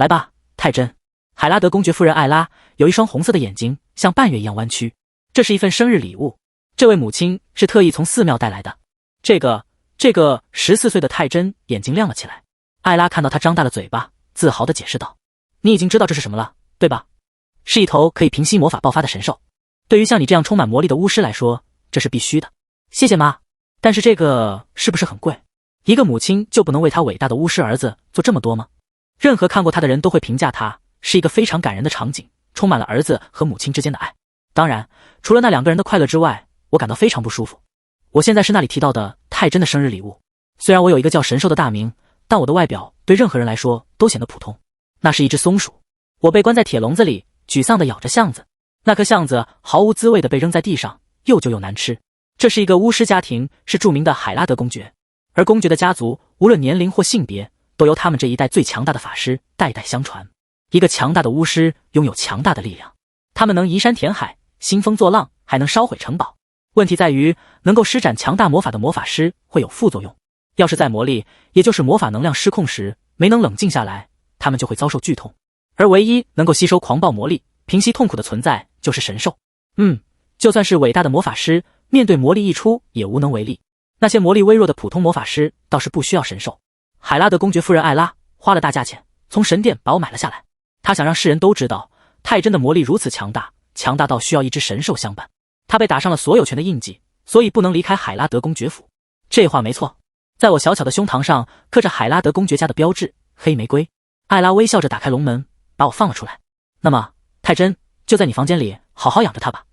来吧，太真。海拉德公爵夫人艾拉有一双红色的眼睛，像半月一样弯曲。这是一份生日礼物，这位母亲是特意从寺庙带来的。这个14岁的太真眼睛亮了起来。艾拉看到他张大了嘴巴，自豪地解释道：“你已经知道这是什么了，对吧？是一头可以平息魔法爆发的神兽。对于像你这样充满魔力的巫师来说，这是必须的。谢谢妈。但是这个是不是很贵？一个母亲就不能为她伟大的巫师儿子做这么多吗？”任何看过他的人都会评价他是一个非常感人的场景，充满了儿子和母亲之间的爱。当然，除了那2个人的快乐之外，我感到非常不舒服。我现在是那里提到的太真的生日礼物。虽然我有一个叫神兽的大名，但我的外表对任何人来说都显得普通。那是一只松鼠，我被关在铁笼子里，沮丧地咬着橡子。那颗橡子毫无滋味地被扔在地上，又旧又难吃。这是一个巫师家庭，是著名的海拉德公爵，而公爵的家族无论年龄或性别，都由他们这一代最强大的法师代代相传。一个强大的巫师拥有强大的力量，他们能移山填海，兴风作浪，还能烧毁城堡。问题在于，能够施展强大魔法的魔法师会有副作用。要是在魔力，也就是魔法能量失控时没能冷静下来，他们就会遭受剧痛。而唯一能够吸收狂暴魔力、平息痛苦的存在就是神兽。就算是伟大的魔法师，面对魔力一出也无能为力。那些魔力微弱的普通魔法师倒是不需要神兽。海拉德公爵夫人艾拉花了大价钱从神殿把我买了下来。她想让世人都知道，太真的魔力如此强大，强大到需要一只神兽相伴。她被打上了所有权的印记，所以不能离开海拉德公爵府。这话没错，在我小巧的胸膛上刻着海拉德公爵家的标志——黑玫瑰。艾拉微笑着打开笼门，把我放了出来。那么，太真就在你房间里好好养着它吧。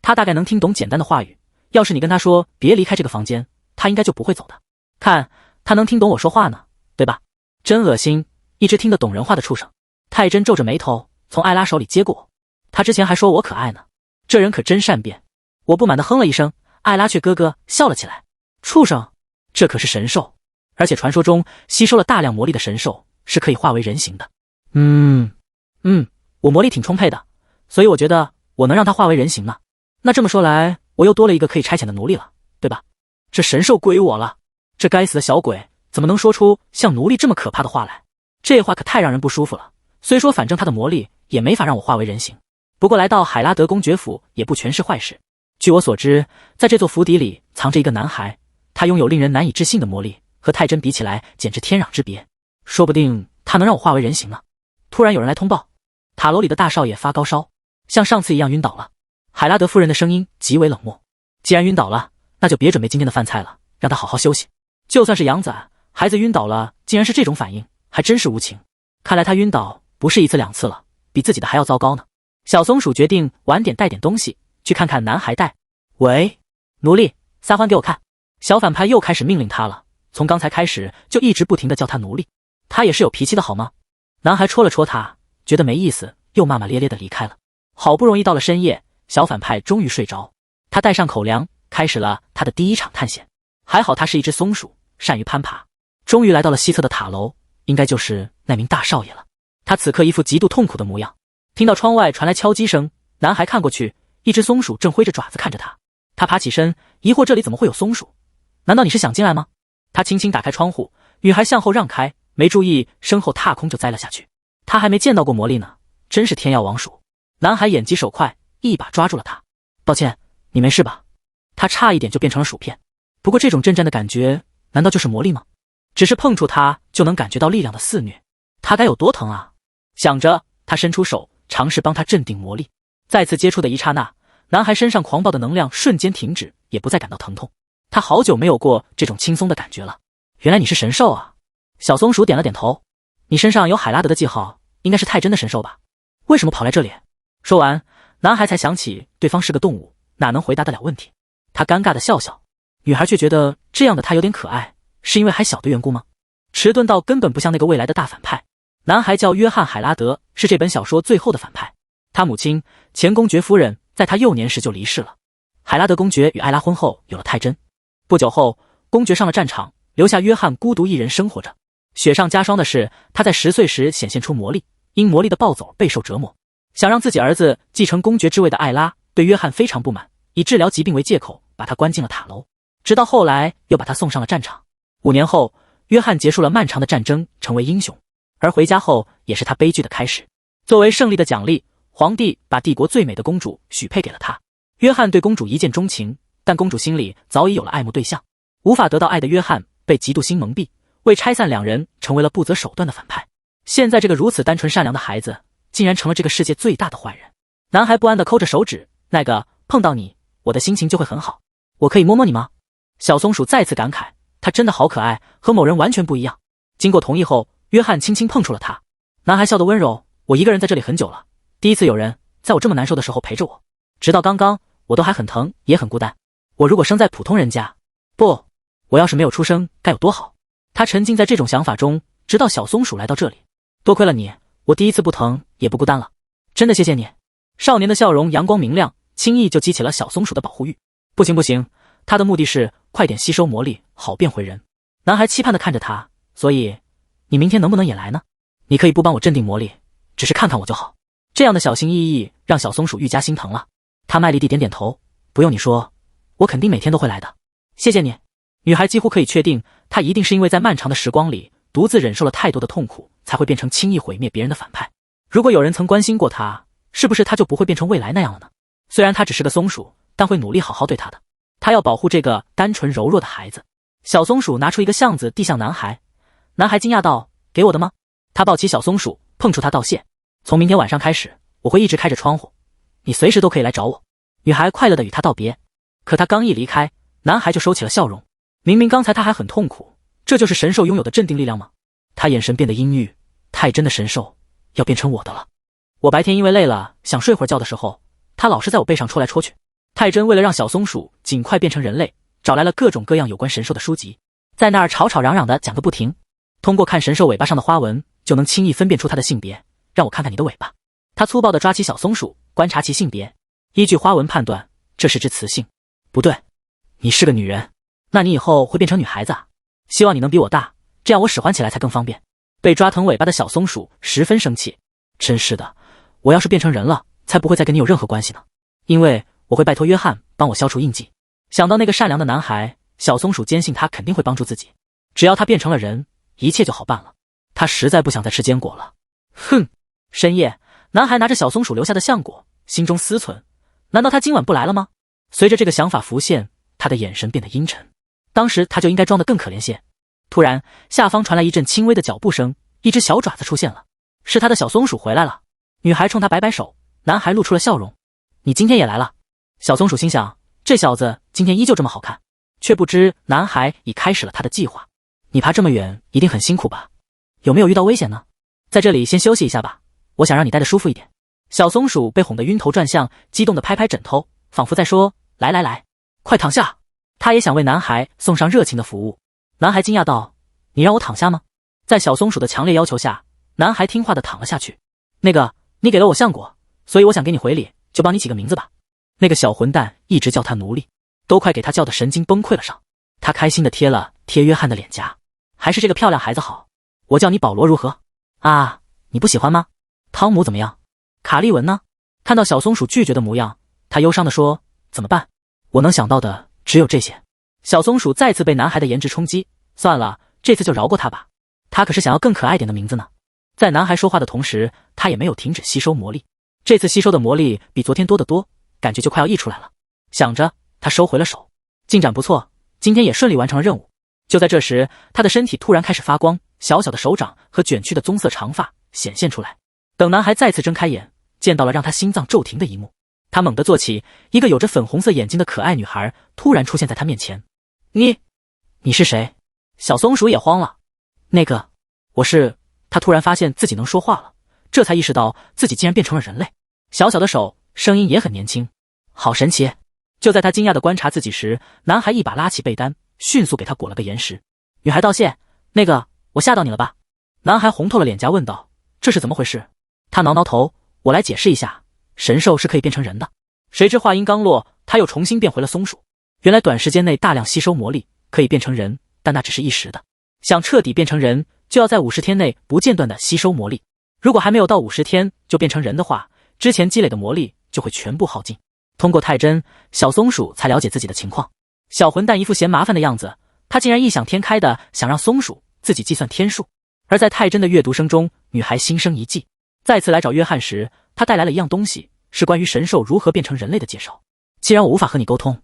他大概能听懂简单的话语，要是你跟他说别离开这个房间，他应该就不会走的。看，他能听懂我说话呢，对吧？真恶心，一只听得懂人话的畜生。太真皱着眉头从艾拉手里接过我，他之前还说我可爱呢，这人可真善变。我不满地哼了一声，艾拉却咯咯笑了起来。畜生，这可是神兽，而且传说中吸收了大量魔力的神兽是可以化为人形的。我魔力挺充沛的，所以我觉得我能让它化为人形呢。那这么说来，我又多了一个可以差遣的奴隶了，对吧？这神兽归我了。这该死的小鬼怎么能说出像奴隶这么可怕的话来？这话可太让人不舒服了。虽说反正他的魔力也没法让我化为人形，不过来到海拉德公爵府也不全是坏事。据我所知，在这座府邸里藏着一个男孩，他拥有令人难以置信的魔力，和太真比起来简直天壤之别。说不定他能让我化为人形呢。突然有人来通报，塔楼里的大少爷发高烧，像上次一样晕倒了。海拉德夫人的声音极为冷漠，既然晕倒了，那就别准备今天的饭菜了，让他好好休息。就算是养仔，孩子晕倒了竟然是这种反应，还真是无情。看来他晕倒不是1次2次了，比自己的还要糟糕呢。小松鼠决定晚点带点东西去看看男孩带。喂，奴隶，撒欢给我看。小反派又开始命令他了，从刚才开始就一直不停地叫他奴隶。他也是有脾气的好吗？男孩戳了戳他，觉得没意思，又骂骂咧咧地离开了。好不容易到了深夜，小反派终于睡着，他带上口粮，开始了他的第一场探险。还好他是一只松鼠，善于攀爬。终于来到了西侧的塔楼，应该就是那名大少爷了。他此刻一副极度痛苦的模样。听到窗外传来敲击声，男孩看过去，一只松鼠正挥着爪子看着他。他爬起身，疑惑这里怎么会有松鼠？难道你是想进来吗？他轻轻打开窗户，女孩向后让开，没注意身后踏空就栽了下去。他还没见到过魔力呢，真是天要亡鼠。男孩眼疾手快，一把抓住了他。抱歉，你没事吧？他差一点就变成了薯片。不过这种震颤的感觉难道就是魔力吗？只是碰触他就能感觉到力量的肆虐，他该有多疼啊！想着，他伸出手尝试帮他镇定魔力。再次接触的一刹那，男孩身上狂暴的能量瞬间停止，也不再感到疼痛。他好久没有过这种轻松的感觉了。原来你是神兽啊！小松鼠点了点头。你身上有海拉德的记号，应该是太真的神兽吧？为什么跑来这里？说完，男孩才想起对方是个动物，哪能回答得了问题。他尴尬地笑笑，女孩却觉得这样的他有点可爱，是因为还小的缘故吗？迟钝到根本不像那个未来的大反派。男孩叫约翰·海拉德，是这本小说最后的反派。他母亲前公爵夫人在他幼年时就离世了。海拉德公爵与艾拉婚后有了太真。不久后，公爵上了战场，留下约翰孤独一人生活着。雪上加霜的是，他在10岁时显现出魔力，因魔力的暴走备受折磨。想让自己儿子继承公爵之位的艾拉对约翰非常不满，以治疗疾病为借口把他关进了塔楼，直到后来又把他送上了战场。5年后，约翰结束了漫长的战争，成为英雄。而回家后也是他悲剧的开始。作为胜利的奖励，皇帝把帝国最美的公主许配给了他。约翰对公主一见钟情，但公主心里早已有了爱慕对象，无法得到爱的约翰被嫉妒心蒙蔽，为拆散两人成为了不择手段的反派。现在这个如此单纯善良的孩子，竟然成了这个世界最大的坏人。男孩不安地抠着手指，那个碰到你，我的心情就会很好。我可以摸摸你吗？小松鼠再次感慨，他真的好可爱，和某人完全不一样。经过同意后，约翰轻轻碰触了他。男孩笑得温柔，我一个人在这里很久了，第一次有人在我这么难受的时候陪着我，直到刚刚我都还很疼也很孤单。我如果生在普通人家，不，我要是没有出生该有多好。他沉浸在这种想法中，直到小松鼠来到这里。多亏了你，我第一次不疼也不孤单了，真的谢谢你。少年的笑容阳光明亮，轻易就激起了小松鼠的保护欲。不行不行，他的目的是快点吸收魔力，好变回人。男孩期盼地看着他，所以你明天能不能也来呢？你可以不帮我镇定魔力，只是看看我就好。这样的小心翼翼让小松鼠愈加心疼了。他卖力地点点头，不用你说，我肯定每天都会来的。谢谢你。女孩几乎可以确定，她一定是因为在漫长的时光里独自忍受了太多的痛苦，才会变成轻易毁灭别人的反派。如果有人曾关心过她，是不是她就不会变成未来那样了呢？虽然她只是个松鼠，但会努力好好对她的。她要保护这个单纯柔弱的孩子。小松鼠拿出一个橡子递向男孩，男孩惊讶道：“给我的吗？”他抱起小松鼠，碰触它道谢：“从明天晚上开始，我会一直开着窗户，你随时都可以来找我。”女孩快乐地与他道别，可他刚一离开，男孩就收起了笑容。明明刚才他还很痛苦，这就是神兽拥有的镇定力量吗？他眼神变得阴郁，太真的神兽要变成我的了。我白天因为累了想睡会儿觉的时候，他老是在我背上戳来戳去。太真为了让小松鼠尽快变成人类，找来了各种各样有关神兽的书籍，在那儿吵吵嚷嚷的讲个不停。通过看神兽尾巴上的花纹，就能轻易分辨出它的性别。让我看看你的尾巴。他粗暴地抓起小松鼠，观察其性别，依据花纹判断，这是只雌性。不对，你是个女人，那你以后会变成女孩子啊？希望你能比我大，这样我使唤起来才更方便。被抓疼尾巴的小松鼠十分生气，真是的，我要是变成人了，才不会再跟你有任何关系呢，因为我会拜托约翰帮我消除印记。想到那个善良的男孩，小松鼠坚信他肯定会帮助自己，只要他变成了人，一切就好办了。他实在不想再吃坚果了。哼！深夜，男孩拿着小松鼠留下的橡果，心中思忖：难道他今晚不来了吗？随着这个想法浮现，他的眼神变得阴沉。当时他就应该装得更可怜些。突然，下方传来一阵轻微的脚步声，一只小爪子出现了，是他的小松鼠回来了。女孩冲他摆摆手，男孩露出了笑容：你今天也来了。小松鼠心想，这小子今天依旧这么好看，却不知男孩已开始了他的计划。你爬这么远一定很辛苦吧？有没有遇到危险呢？在这里先休息一下吧，我想让你待得舒服一点。小松鼠被哄得晕头转向，激动地拍拍枕头，仿佛在说：来来来，快躺下。他也想为男孩送上热情的服务。男孩惊讶道：你让我躺下吗？在小松鼠的强烈要求下，男孩听话地躺了下去。那个，你给了我橡果，所以我想给你回礼，就帮你起个名字吧。那个小混蛋一直叫他奴隶，都快给他叫得神经崩溃了上。他开心地贴了贴约翰的脸颊，还是这个漂亮孩子好，我叫你保罗如何？啊，你不喜欢吗？汤姆怎么样？卡利文呢？看到小松鼠拒绝的模样，他忧伤地说：怎么办？我能想到的只有这些。小松鼠再次被男孩的颜值冲击，算了，这次就饶过他吧，他可是想要更可爱点的名字呢。在男孩说话的同时，他也没有停止吸收魔力，这次吸收的魔力比昨天多得多，感觉就快要溢出来了。想着，他收回了手，进展不错，今天也顺利完成了任务。就在这时，他的身体突然开始发光，小小的手掌和卷曲的棕色长发显现出来。等男孩再次睁开眼，见到了让他心脏骤停的一幕，他猛地坐起，一个有着粉红色眼睛的可爱女孩突然出现在他面前。你是谁？小松鼠也慌了。那个，我是……他突然发现自己能说话了，这才意识到自己竟然变成了人类。小小的手，声音也很年轻，好神奇。就在他惊讶地观察自己时，男孩一把拉起被单，迅速给他裹了个严实。女孩道谢：那个，我吓到你了吧？男孩红透了脸颊问道：这是怎么回事？他挠挠头：我来解释一下，神兽是可以变成人的。谁知话音刚落，他又重新变回了松鼠。原来短时间内大量吸收魔力可以变成人，但那只是一时的。想彻底变成人，就要在50天内不间断地吸收魔力。如果还没有到50天就变成人的话，之前积累的魔力就会全部耗尽。通过太真，小松鼠才了解自己的情况。小混蛋一副嫌麻烦的样子，他竟然异想天开的想让松鼠自己计算天数。而在泰真的阅读声中，女孩心生一计。再次来找约翰时，她带来了一样东西，是关于神兽如何变成人类的介绍。既然我无法和你沟通，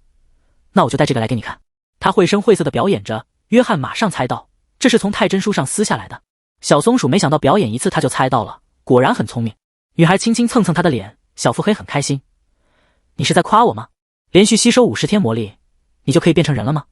那我就带这个来给你看。她绘声绘色地表演着，约翰马上猜到这是从泰真书上撕下来的。小松鼠没想到表演一次他就猜到了，果然很聪明。女孩轻轻蹭蹭他的脸，小腹黑很开心。你是在夸我吗？连续吸收50天魔力，你就可以变成人了吗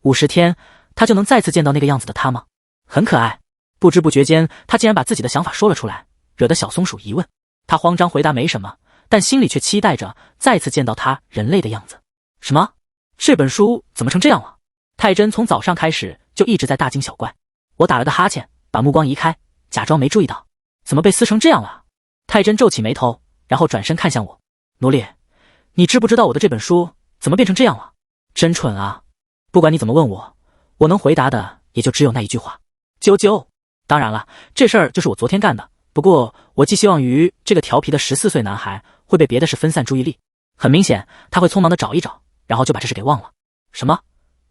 ？50天，他就能再次见到那个样子的他吗？很可爱。不知不觉间，他竟然把自己的想法说了出来，惹得小松鼠疑问。他慌张回答没什么，但心里却期待着再次见到他人类的样子。什么？这本书怎么成这样了？泰真从早上开始就一直在大惊小怪。我打了个哈欠，把目光移开，假装没注意到。怎么被撕成这样了？泰真皱起眉头，然后转身看向我。奴隶，你知不知道我的这本书怎么变成这样了？真蠢啊！不管你怎么问我，我能回答的也就只有那一句话。啾啾。当然了，这事儿就是我昨天干的。不过我寄希望于这个调皮的14岁男孩会被别的事分散注意力。很明显，他会匆忙的找一找，然后就把这事给忘了。什么？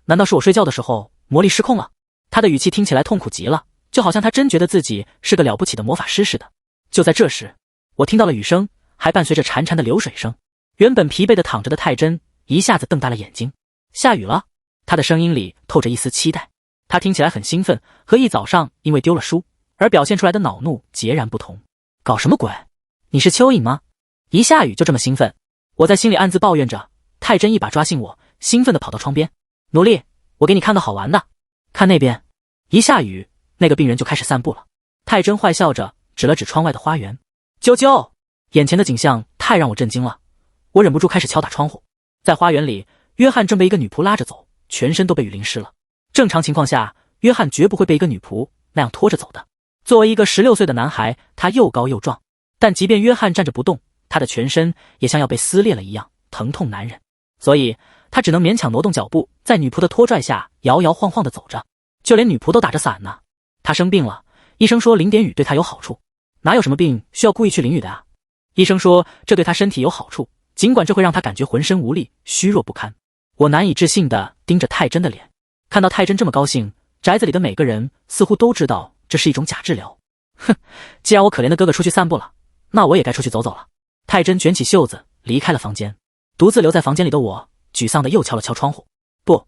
难道是我睡觉的时候魔力失控了？他的语气听起来痛苦极了，就好像他真觉得自己是个了不起的魔法师似的。就在这时，我听到了雨声，还伴随着潺潺的流水声。原本疲惫的躺着的泰真一下子瞪大了眼睛。下雨了？他的声音里透着一丝期待。他听起来很兴奋，和一早上因为丢了书而表现出来的恼怒截然不同。搞什么鬼？你是蚯蚓吗？一下雨就这么兴奋？我在心里暗自抱怨着。泰真一把抓醒我，兴奋地跑到窗边。奴隶，我给你看个好玩的。看那边。一下雨，那个病人就开始散步了。泰真坏笑着指了指窗外的花园。啾啾！眼前的景象太让我震惊了，我忍不住开始敲打窗户。在花园里，约翰正被一个女仆拉着走，全身都被雨淋湿了。正常情况下，约翰绝不会被一个女仆那样拖着走的。作为一个16岁的男孩，他又高又壮，但即便约翰站着不动，他的全身也像要被撕裂了一样，疼痛难忍。所以他只能勉强挪动脚步，在女仆的拖拽下摇摇晃晃地走着。就连女仆都打着伞呢。他生病了，医生说淋点雨对他有好处。哪有什么病需要故意去淋雨的啊？医生说这对他身体有好处，尽管这会让他感觉浑身无力，虚弱不堪。我难以置信地盯着泰真的脸，看到泰真这么高兴，宅子里的每个人似乎都知道这是一种假治疗。哼，既然我可怜的哥哥出去散步了，那我也该出去走走了。泰真卷起袖子离开了房间，独自留在房间里的我沮丧地又敲了敲窗户。不，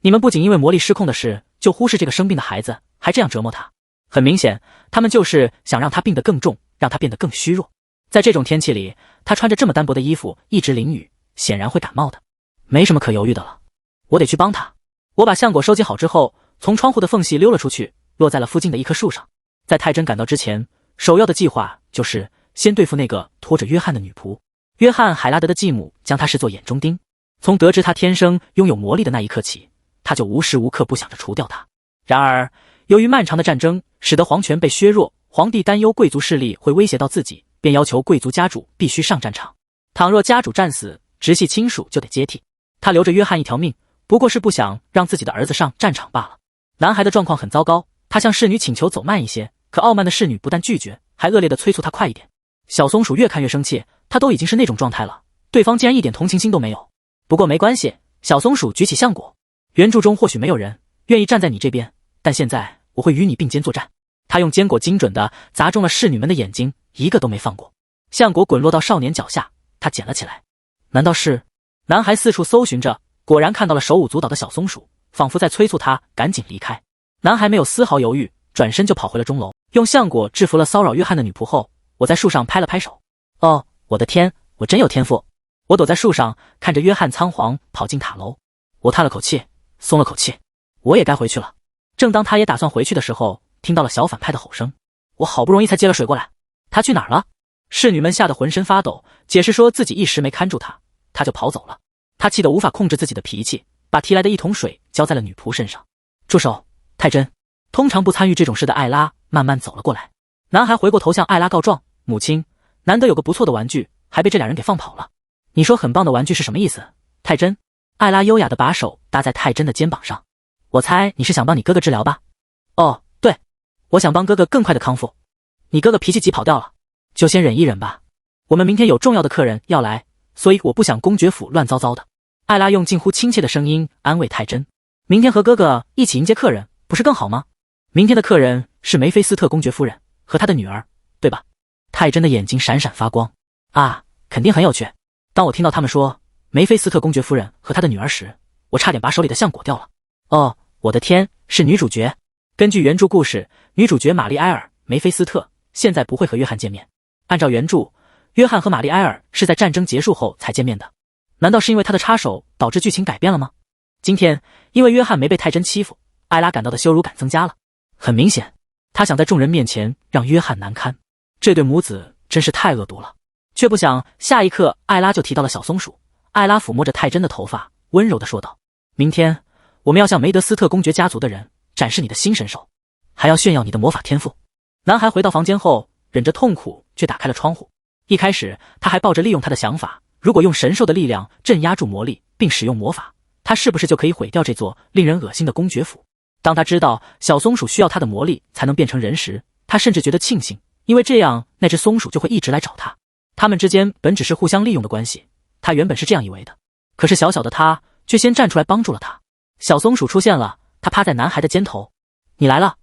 你们不仅因为魔力失控的事就忽视这个生病的孩子，还这样折磨他。很明显，他们就是想让他病得更重，让他变得更虚弱。在这种天气里，他穿着这么单薄的衣服一直淋雨，显然会感冒的。没什么可犹豫的了，我得去帮他。我把橡果收集好之后，从窗户的缝隙溜了出去，落在了附近的一棵树上。在泰真赶到之前，首要的计划就是先对付那个拖着约翰的女仆。约翰·海拉德的继母将他视作眼中钉，从得知他天生拥有魔力的那一刻起，他就无时无刻不想着除掉他。然而，由于漫长的战争使得皇权被削弱，皇帝担忧贵族势力会威胁到自己，便要求贵族家主必须上战场。倘若家主战死，直系亲属就得接替。他留着约翰一条命，不过是不想让自己的儿子上战场罢了。男孩的状况很糟糕，他向侍女请求走慢一些，可傲慢的侍女不但拒绝，还恶劣地催促他快一点。小松鼠越看越生气，他都已经是那种状态了，对方竟然一点同情心都没有。不过没关系，小松鼠举起橡果。原著中或许没有人愿意站在你这边，但现在我会与你并肩作战。他用坚果精准地砸中了侍女们的眼睛，一个都没放过。橡果滚落到少年脚下，他捡了起来。难道是？男孩四处搜寻着，果然看到了手舞足蹈的小松鼠，仿佛在催促他赶紧离开。男孩没有丝毫犹豫，转身就跑回了钟楼。用橡果制服了骚扰约翰的女仆后，我在树上拍了拍手。哦，我的天，我真有天赋！我躲在树上，看着约翰仓皇跑进塔楼。我叹了口气，松了口气，我也该回去了。正当他也打算回去的时候，听到了小反派的吼声。我好不容易才接了水过来，他去哪儿了？侍女们吓得浑身发抖，解释说自己一时没看住他，他就跑走了。他气得无法控制自己的脾气，把提来的一桶水浇在了女仆身上。住手，泰真！通常不参与这种事的艾拉慢慢走了过来。男孩回过头向艾拉告状，母亲，难得有个不错的玩具，还被这俩人给放跑了。你说很棒的玩具是什么意思？泰真？艾拉优雅地把手搭在泰真的肩膀上。我猜你是想帮你哥哥治疗吧？哦，对，我想帮哥哥更快的康复。你哥哥脾气急跑掉了，就先忍一忍吧。我们明天有重要的客人要来，所以我不想公爵府乱糟糟的。艾拉用近乎亲切的声音安慰泰真。明天和哥哥一起迎接客人，不是更好吗？明天的客人是梅菲斯特公爵夫人和她的女儿，对吧？泰真的眼睛闪闪发光。啊，肯定很有趣。当我听到他们说梅菲斯特公爵夫人和她的女儿时，我差点把手里的橡果掉了。哦，我的天，是女主角。根据原著故事，女主角玛丽埃尔·梅菲斯特现在不会和约翰见面。按照原著，约翰和玛丽埃尔是在战争结束后才见面的。难道是因为他的插手导致剧情改变了吗？今天因为约翰没被泰真欺负，艾拉感到的羞辱感增加了。很明显，他想在众人面前让约翰难堪。这对母子真是太恶毒了。却不想下一刻艾拉就提到了小松鼠。艾拉抚摸着泰真的头发，温柔地说道：明天我们要向梅德斯特公爵家族的人展示你的新神手，还要炫耀你的魔法天赋。男孩回到房间后，忍着痛苦却打开了窗户。一开始他还抱着利用他的想法，如果用神兽的力量镇压住魔力并使用魔法，他是不是就可以毁掉这座令人恶心的公爵府？当他知道小松鼠需要他的魔力才能变成人时，他甚至觉得庆幸，因为这样那只松鼠就会一直来找他。他们之间本只是互相利用的关系，他原本是这样以为的。可是小小的他却先站出来帮助了他。小松鼠出现了，他趴在男孩的肩头。你来了，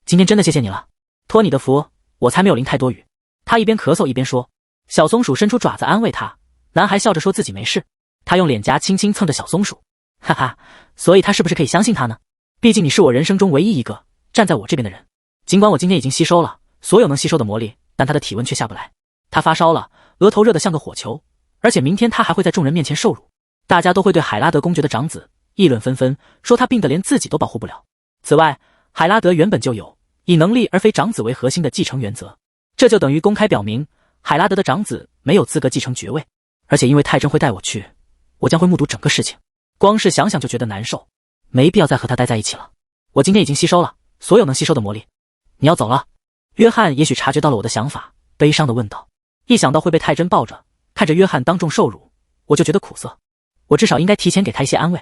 今天真的谢谢你了，托你的福，我才没有淋太多雨。他一边咳嗽一边说。小松鼠伸出爪子安慰他，男孩笑着说自己没事。他用脸颊轻轻蹭着小松鼠，哈哈，所以他是不是可以相信他呢？毕竟你是我人生中唯一一个站在我这边的人。尽管我今天已经吸收了所有能吸收的魔力，但他的体温却下不来。他发烧了，额头热得像个火球，而且明天他还会在众人面前受辱。大家都会对海拉德公爵的长子议论纷纷，说他病得连自己都保护不了。此外，海拉德原本就有以能力而非长子为核心的继承原则，这就等于公开表明海拉德的长子没有资格继承爵位。而且因为泰真会带我去，我将会目睹整个事情，光是想想就觉得难受，没必要再和他待在一起了。我今天已经吸收了所有能吸收的魔力，你要走了？约翰也许察觉到了我的想法，悲伤地问道。一想到会被泰真抱着，看着约翰当众受辱，我就觉得苦涩。我至少应该提前给他一些安慰。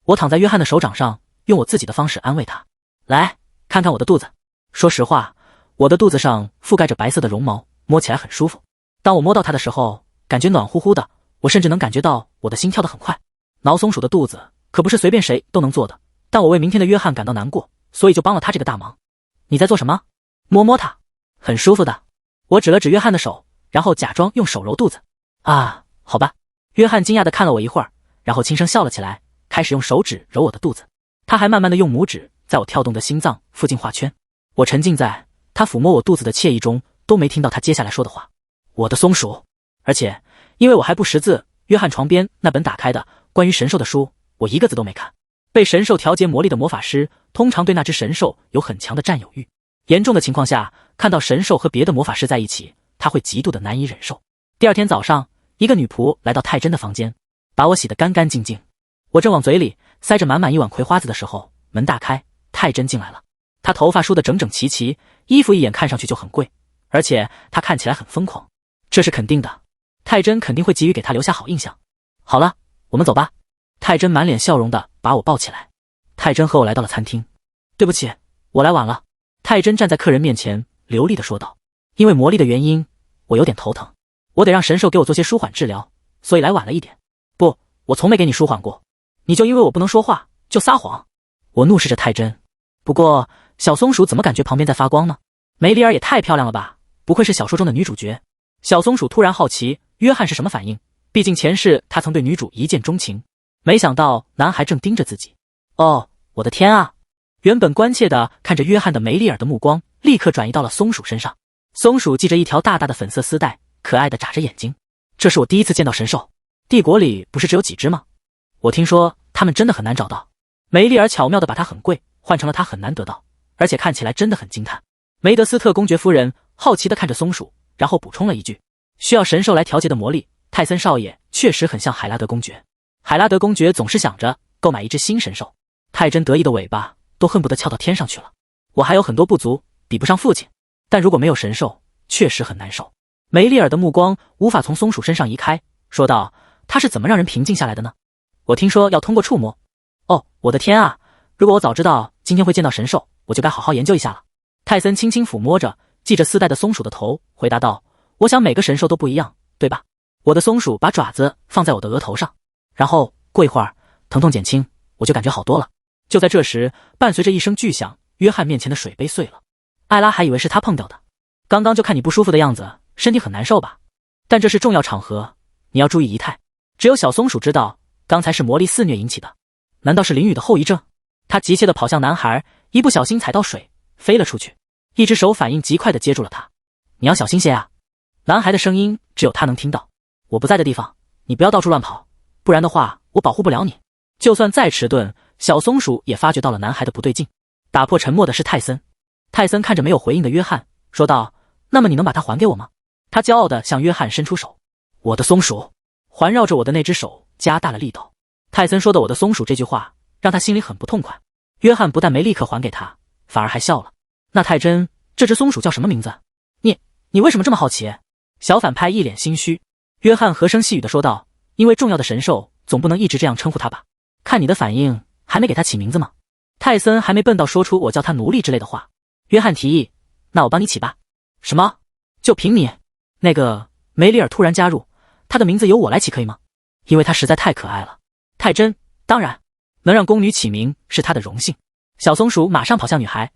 我躺在约翰的手掌上，用我自己的方式安慰他。来，看看我的肚子。说实话，我的肚子上覆盖着白色的绒毛，摸起来很舒服。当我摸到它的时候，感觉暖乎乎的，我甚至能感觉到我的心跳得很快。挠松鼠的肚子可不是随便谁都能做的，但我为明天的约翰感到难过，所以就帮了他这个大忙。你在做什么？摸摸它，很舒服的。我指了指约翰的手，然后假装用手揉肚子。啊，好吧。约翰惊讶地看了我一会儿，然后轻声笑了起来，开始用手指揉我的肚子。他还慢慢地用拇指在我跳动的心脏附近画圈。我沉浸在他抚摸我肚子的惬意中，都没听到他接下来说的话。我的松鼠。而且因为我还不识字，约翰床边那本打开的关于神兽的书，我一个字都没看。被神兽调节魔力的魔法师通常对那只神兽有很强的占有欲，严重的情况下，看到神兽和别的魔法师在一起，他会极度的难以忍受。第二天早上，一个女仆来到泰真的房间，把我洗得干干净净。我正往嘴里塞着满满一碗葵花籽的时候，门大开，泰真进来了。她头发梳得整整齐齐，衣服一眼看上去就很贵，而且她看起来很疯狂，这是肯定的。泰真肯定会急于给她留下好印象。好了，我们走吧。泰真满脸笑容的把我抱起来。泰真和我来到了餐厅。对不起，我来晚了。泰真站在客人面前流利的说道。因为魔力的原因，我有点头疼，我得让神兽给我做些舒缓治疗，所以来晚了一点。不，我从没给你舒缓过，你就因为我不能说话就撒谎。我怒视着泰真。不过小松鼠怎么感觉旁边在发光呢？梅丽尔也太漂亮了吧，不愧是小说中的女主角。小松鼠突然好奇约翰是什么反应，毕竟前世他曾对女主一见钟情。没想到男孩正盯着自己。哦，我的天啊！原本关切的看着约翰的梅丽尔的目光立刻转移到了松鼠身上。松鼠系着一条大大的粉色丝带，可爱的眨着眼睛。这是我第一次见到神兽，帝国里不是只有几只吗？我听说它们真的很难找到。梅丽尔巧妙地把它很贵换成了它很难得到，而且看起来真的很惊叹。梅德斯特公爵夫人好奇地看着松鼠，然后补充了一句：需要神兽来调节的魔力，泰森少爷确实很像海拉德公爵。海拉德公爵总是想着购买一只新神兽。泰真得意的尾巴都恨不得翘到天上去了。我还有很多不足，比不上父亲，但如果没有神兽，确实很难受。梅丽尔的目光无法从松鼠身上移开，说道：他是怎么让人平静下来的呢？我听说要通过触摸。哦，我的天啊，如果我早知道今天会见到神兽，我就该好好研究一下了。泰森轻轻抚摸着系着丝带的松鼠的头，回答道：我想每个神兽都不一样，对吧？我的松鼠把爪子放在我的额头上，然后过一会儿疼痛减轻，我就感觉好多了。就在这时，伴随着一声巨响，约翰面前的水杯碎了。艾拉还以为是他碰掉的。刚刚就看你不舒服的样子，身体很难受吧？但这是重要场合，你要注意仪态。只有小松鼠知道，刚才是魔力肆虐引起的。难道是淋雨的后遗症？他急切地跑向男孩，一不小心踩到水，飞了出去。一只手反应极快地接住了他。你要小心些啊！男孩的声音只有他能听到。我不在的地方，你不要到处乱跑，不然的话，我保护不了你。就算再迟钝，小松鼠也发觉到了男孩的不对劲。打破沉默的是泰森。泰森看着没有回应的约翰，说道：“那么你能把它还给我吗？”他骄傲地向约翰伸出手。我的松鼠。环绕着我的那只手加大了力道。泰森说的我的松鼠这句话让他心里很不痛快。约翰不但没立刻还给他，反而还笑了。那泰真，这只松鼠叫什么名字？你为什么这么好奇？小反派一脸心虚。约翰和声细语地说道：“因为重要的神兽总不能一直这样称呼它吧？看你的反应，还没给它起名字吗？”泰森还没笨到说出我叫他奴隶之类的话。约翰提议：“那我帮你起吧。”什么？就凭你？那个梅里尔突然加入，他的名字由我来起可以吗？因为他实在太可爱了。泰真，当然，能让宫女起名是他的荣幸。小松鼠马上跑向女孩：“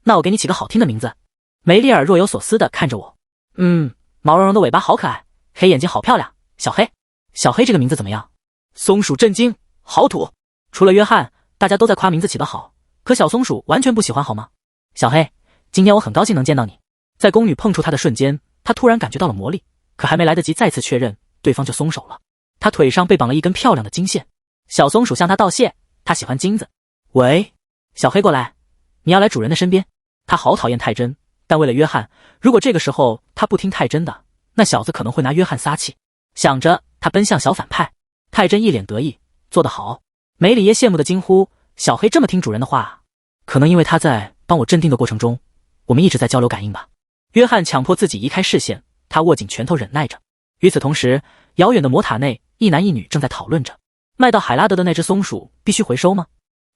那我给你起个好听的名字。”梅里尔若有所思地看着我。毛茸茸的尾巴好可爱，黑眼睛好漂亮。小黑。小黑这个名字怎么样？松鼠震惊，好土。除了约翰，大家都在夸名字起得好，可小松鼠完全不喜欢好吗？小黑，今天我很高兴能见到你。在宫女碰触他的瞬间，他突然感觉到了魔力，可还没来得及再次确认，对方就松手了。他腿上被绑了一根漂亮的金线。小松鼠向他道谢，他喜欢金子。喂，小黑过来，你要来主人的身边。他好讨厌泰真，但为了约翰，如果这个时候他不听泰真的，那小子可能会拿约翰撒气。想着，他奔向小反派。泰真一脸得意，做得好。梅里耶羡慕的惊呼：小黑这么听主人的话，可能因为他在帮我镇定的过程中，我们一直在交流感应吧。约翰强迫自己移开视线，他握紧拳头忍耐着。与此同时，遥远的魔塔内，一男一女正在讨论着，卖到海拉德的那只松鼠必须回收吗？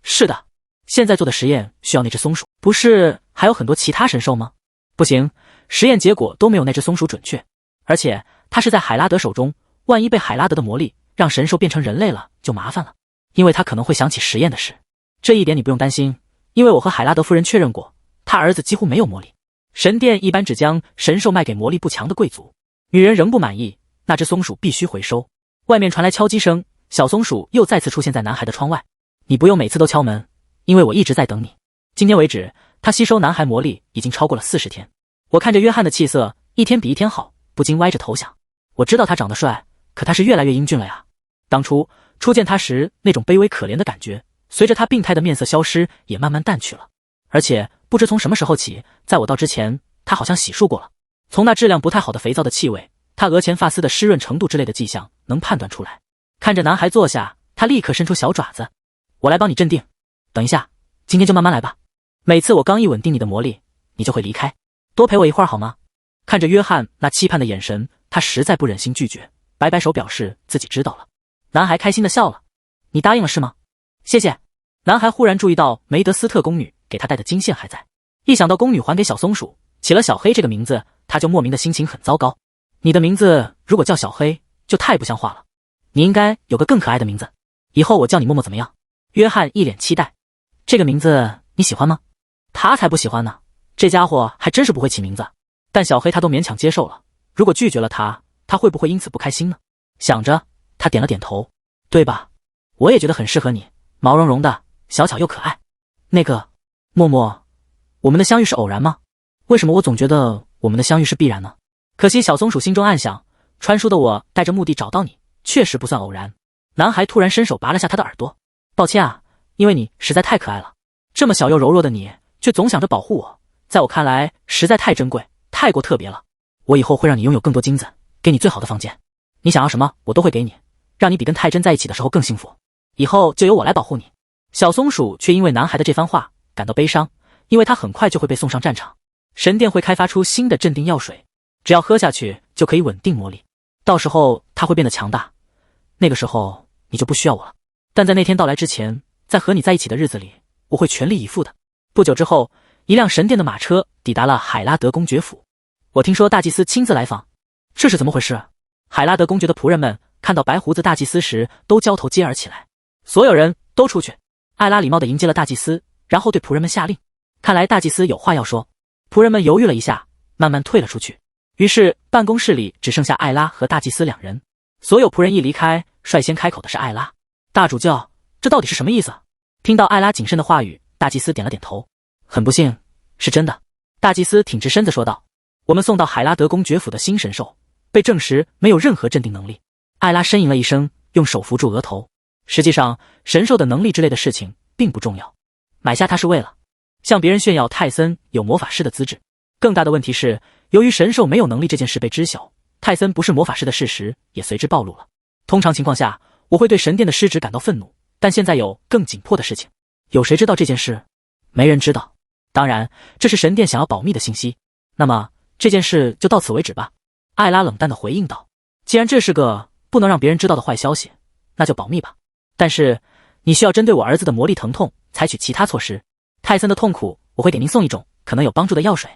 是的，现在做的实验需要那只松鼠，不是还有很多其他神兽吗？不行，实验结果都没有那只松鼠准确，而且它是在海拉德手中，万一被海拉德的魔力让神兽变成人类了，就麻烦了，因为他可能会想起实验的事。这一点你不用担心，因为我和海拉德夫人确认过，他儿子几乎没有魔力。神殿一般只将神兽卖给魔力不强的贵族。女人仍不满意，那只松鼠必须回收。外面传来敲击声，小松鼠又再次出现在男孩的窗外。你不用每次都敲门，因为我一直在等你。今天为止，他吸收男孩魔力已经超过了40天。我看着约翰的气色一天比一天好，不禁歪着头想，我知道他长得帅，可他是越来越英俊了呀。当初初见他时那种卑微可怜的感觉，随着他病态的面色消失，也慢慢淡去了。而且不知从什么时候起，在我到之前，他好像洗漱过了。从那质量不太好的肥皂的气味，他额前发丝的湿润程度之类的迹象能判断出来。看着男孩坐下，他立刻伸出小爪子：“我来帮你镇定。等一下，今天就慢慢来吧。每次我刚一稳定你的魔力，你就会离开。多陪我一会儿好吗？”看着约翰那期盼的眼神，他实在不忍心拒绝，摆摆手表示自己知道了。男孩开心地笑了：“你答应了是吗？谢谢。”男孩忽然注意到梅德斯特宫女给他带的金线还在，一想到宫女还给小松鼠起了小黑这个名字，他就莫名的心情很糟糕。你的名字如果叫小黑，就太不像话了。你应该有个更可爱的名字，以后我叫你默默怎么样？约翰一脸期待。这个名字你喜欢吗？他才不喜欢呢，这家伙还真是不会起名字。但小黑他都勉强接受了，如果拒绝了他，他会不会因此不开心呢？想着，他点了点头。对吧？我也觉得很适合你，毛茸茸的，小巧又可爱。那个，默默，我们的相遇是偶然吗？为什么我总觉得我们的相遇是必然呢？可惜小松鼠心中暗想，传说的我带着目的找到你，确实不算偶然。男孩突然伸手拔了下他的耳朵。抱歉啊，因为你实在太可爱了，这么小又柔弱的你，却总想着保护我，在我看来实在太珍贵，太过特别了。我以后会让你拥有更多金子，给你最好的房间，你想要什么我都会给你，让你比跟泰真在一起的时候更幸福。以后就由我来保护你。小松鼠却因为男孩的这番话感到悲伤，因为他很快就会被送上战场。神殿会开发出新的镇定药水，只要喝下去就可以稳定魔力，到时候他会变得强大，那个时候你就不需要我了。但在那天到来之前，在和你在一起的日子里，我会全力以赴的。不久之后，一辆神殿的马车抵达了海拉德公爵府。我听说大祭司亲自来访，这是怎么回事？海拉德公爵的仆人们看到白胡子大祭司时，都交头接耳起来。所有人都出去。艾拉礼貌地迎接了大祭司，然后对仆人们下令：看来大祭司有话要说。仆人们犹豫了一下，慢慢退了出去。于是办公室里只剩下艾拉和大祭司两人。所有仆人一离开，率先开口的是艾拉。大主教，这到底是什么意思？听到艾拉谨慎的话语，大祭司点了点头。很不幸，是真的。大祭司挺直身子说道。我们送到海拉德公爵府的新神兽，被证实没有任何镇定能力。艾拉呻吟了一声，用手扶住额头。实际上，神兽的能力之类的事情并不重要。买下它是为了向别人炫耀泰森有魔法师的资质。更大的问题是，由于神兽没有能力这件事被知晓，泰森不是魔法师的事实也随之暴露了。通常情况下，我会对神殿的失职感到愤怒，但现在有更紧迫的事情。有谁知道这件事？没人知道。当然，这是神殿想要保密的信息。那么，这件事就到此为止吧。艾拉冷淡地回应道。既然这是个不能让别人知道的坏消息，那就保密吧。但是，你需要针对我儿子的魔力疼痛采取其他措施。泰森的痛苦，我会给您送一种可能有帮助的药水。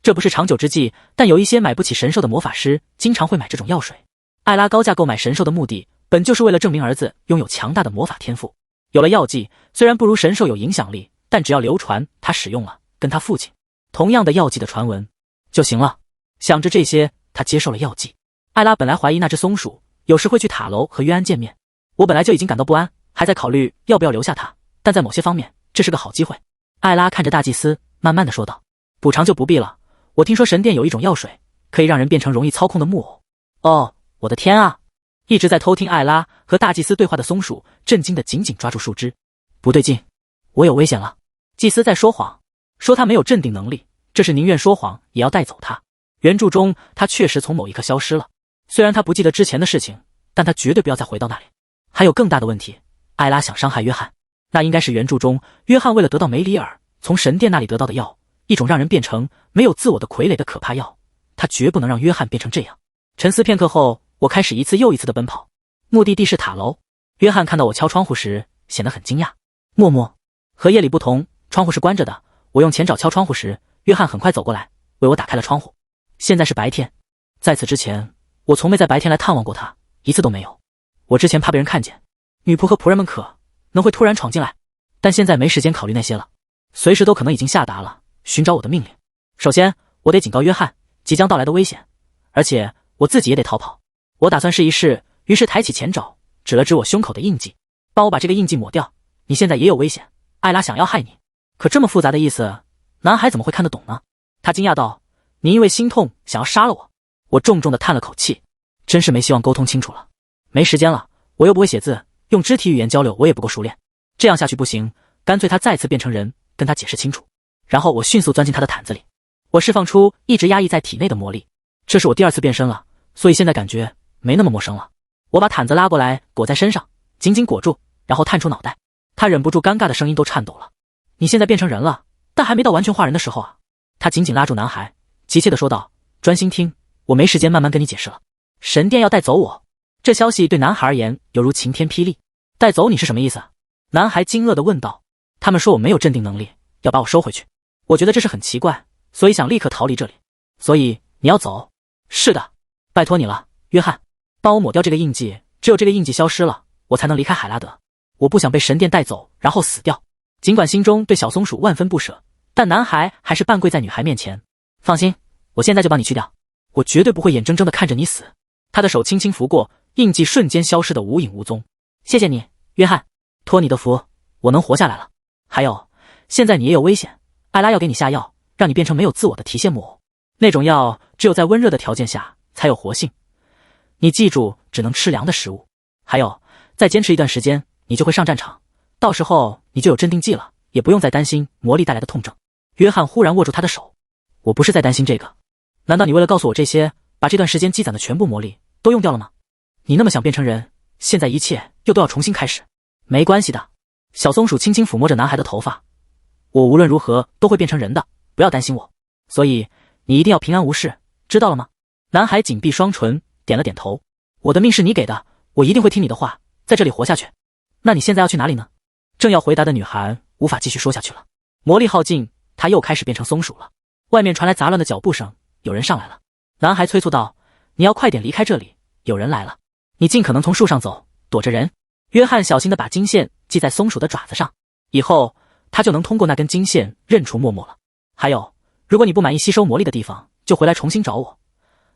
这不是长久之计，但有一些买不起神兽的魔法师经常会买这种药水。艾拉高价购买神兽的目的，本就是为了证明儿子拥有强大的魔法天赋。有了药剂，虽然不如神兽有影响力，但只要流传他使用了跟他父亲同样的药剂的传闻就行了。想着这些，他接受了药剂。艾拉本来怀疑那只松鼠有时会去塔楼和约安见面，我本来就已经感到不安，还在考虑要不要留下他，但在某些方面，这是个好机会。艾拉看着大祭司，慢慢的说道。补偿就不必了，我听说神殿有一种药水，可以让人变成容易操控的木偶。哦，我的天啊！一直在偷听艾拉和大祭司对话的松鼠震惊的紧紧抓住树枝。不对劲，我有危险了。祭司在说谎，说他没有镇定能力，这是宁愿说谎也要带走他。原著中他确实从某一刻消失了，虽然他不记得之前的事情，但他绝对不要再回到那里。还有更大的问题，艾拉想伤害约翰，那应该是原著中约翰为了得到梅里尔从神殿那里得到的药，一种让人变成没有自我的傀儡的可怕药。他绝不能让约翰变成这样。沉思片刻后，我开始一次又一次的奔跑。目的地是塔楼。约翰看到我敲窗户时显得很惊讶。默默，和夜里不同，窗户是关着的。我用前爪敲窗户时，约翰很快走过来为我打开了窗户。现在是白天，在此之前我从没在白天来探望过他，一次都没有。我之前怕被人看见，女仆和仆人们可能会突然闯进来，但现在没时间考虑那些了，随时都可能已经下达了寻找我的命令。首先我得警告约翰即将到来的危险，而且我自己也得逃跑。我打算试一试，于是抬起前爪指了指我胸口的印记，帮我把这个印记抹掉。你现在也有危险，艾拉想要害你。可这么复杂的意思，男孩怎么会看得懂呢？他惊讶道。你因为心痛想要杀了我。我重重地叹了口气，真是没希望沟通清楚了。没时间了，我又不会写字，用肢体语言交流我也不够熟练，这样下去不行，干脆他再次变成人，跟他解释清楚。然后我迅速钻进他的毯子里，我释放出一直压抑在体内的魔力。这是我第二次变身了，所以现在感觉没那么陌生了。我把毯子拉过来裹在身上，紧紧裹住，然后探出脑袋。他忍不住尴尬的声音都颤抖了。你现在变成人了，但还没到完全化人的时候啊。他紧紧拉住男孩，急切地说道，专心听，我没时间慢慢跟你解释了。神殿要带走我，这消息对男孩而言犹如晴天霹雳。带走你是什么意思？男孩惊愕地问道。他们说我没有镇定能力，要把我收回去。我觉得这是很奇怪，所以想立刻逃离这里。所以你要走？是的，拜托你了，约翰，帮我抹掉这个印记，只有这个印记消失了，我才能离开海拉德。我不想被神殿带走，然后死掉。尽管心中对小松鼠万分不舍，但男孩还是半跪在女孩面前。放心，我现在就帮你去掉，我绝对不会眼睁睁地看着你死。他的手轻轻拂过，印记瞬间消失得无影无踪。谢谢你，约翰，托你的福，我能活下来了。还有，现在你也有危险，艾拉要给你下药，让你变成没有自我的提线木偶。那种药只有在温热的条件下才有活性，你记住，只能吃凉的食物。还有，再坚持一段时间，你就会上战场，到时候你就有镇定剂了，也不用再担心魔力带来的痛症。约翰忽然握住他的手。我不是在担心这个，难道你为了告诉我这些，把这段时间积攒的全部魔力都用掉了吗？你那么想变成人，现在一切又都要重新开始。没关系的。小松鼠轻轻抚摸着男孩的头发，我无论如何都会变成人的，不要担心我。所以你一定要平安无事，知道了吗？男孩紧闭双唇，点了点头。我的命是你给的，我一定会听你的话，在这里活下去。那你现在要去哪里呢？正要回答的女孩无法继续说下去了，魔力耗尽，她又开始变成松鼠了。外面传来杂乱的脚步声，有人上来了。男孩催促道，你要快点离开这里，有人来了。你尽可能从树上走，躲着人。约翰小心地把金线系在松鼠的爪子上，以后他就能通过那根金线认出默默了。还有，如果你不满意吸收魔力的地方，就回来重新找我，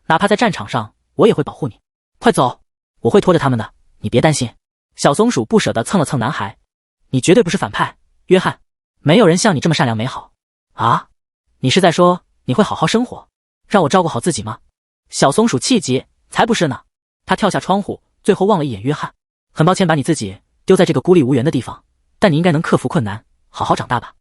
哪怕在战场上，我也会保护你。快走，我会拖着他们的，你别担心。小松鼠不舍得蹭了蹭男孩，你绝对不是反派，约翰，没有人像你这么善良美好。啊？你是在说你会好好生活，让我照顾好自己吗？小松鼠气急，才不是呢。他跳下窗户，最后望了一眼约翰，很抱歉把你自己丢在这个孤立无援的地方，但你应该能克服困难，好好长大吧。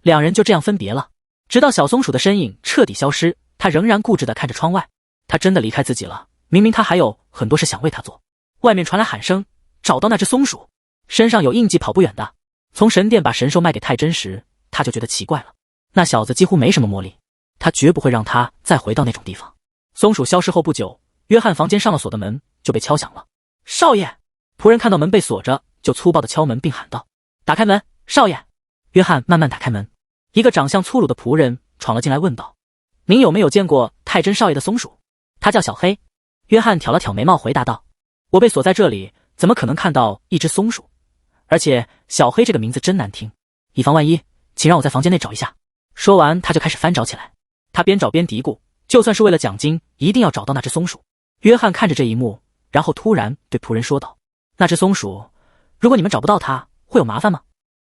两人就这样分别了，直到小松鼠的身影彻底消失，他仍然固执地看着窗外。他真的离开自己了，明明他还有很多事想为他做。外面传来喊声，找到那只松鼠，身上有印记，跑不远的。从神殿把神兽卖给太真时，他就觉得奇怪了，那小子几乎没什么魔力，他绝不会让他再回到那种地方。松鼠消失后不久，约翰房间上了锁的门就被敲响了。少爷！仆人看到门被锁着，就粗暴地敲门并喊道：打开门，少爷！约翰慢慢打开门，一个长相粗鲁的仆人闯了进来问道：您有没有见过太真少爷的松鼠？他叫小黑。约翰挑了挑眉毛回答道：我被锁在这里，怎么可能看到一只松鼠？而且小黑这个名字真难听，以防万一，请让我在房间内找一下。说完他就开始翻找起来，他边找边嘀咕，就算是为了奖金，一定要找到那只松鼠。约翰看着这一幕，然后突然对仆人说道：那只松鼠，如果你们找不到它，会有麻烦吗？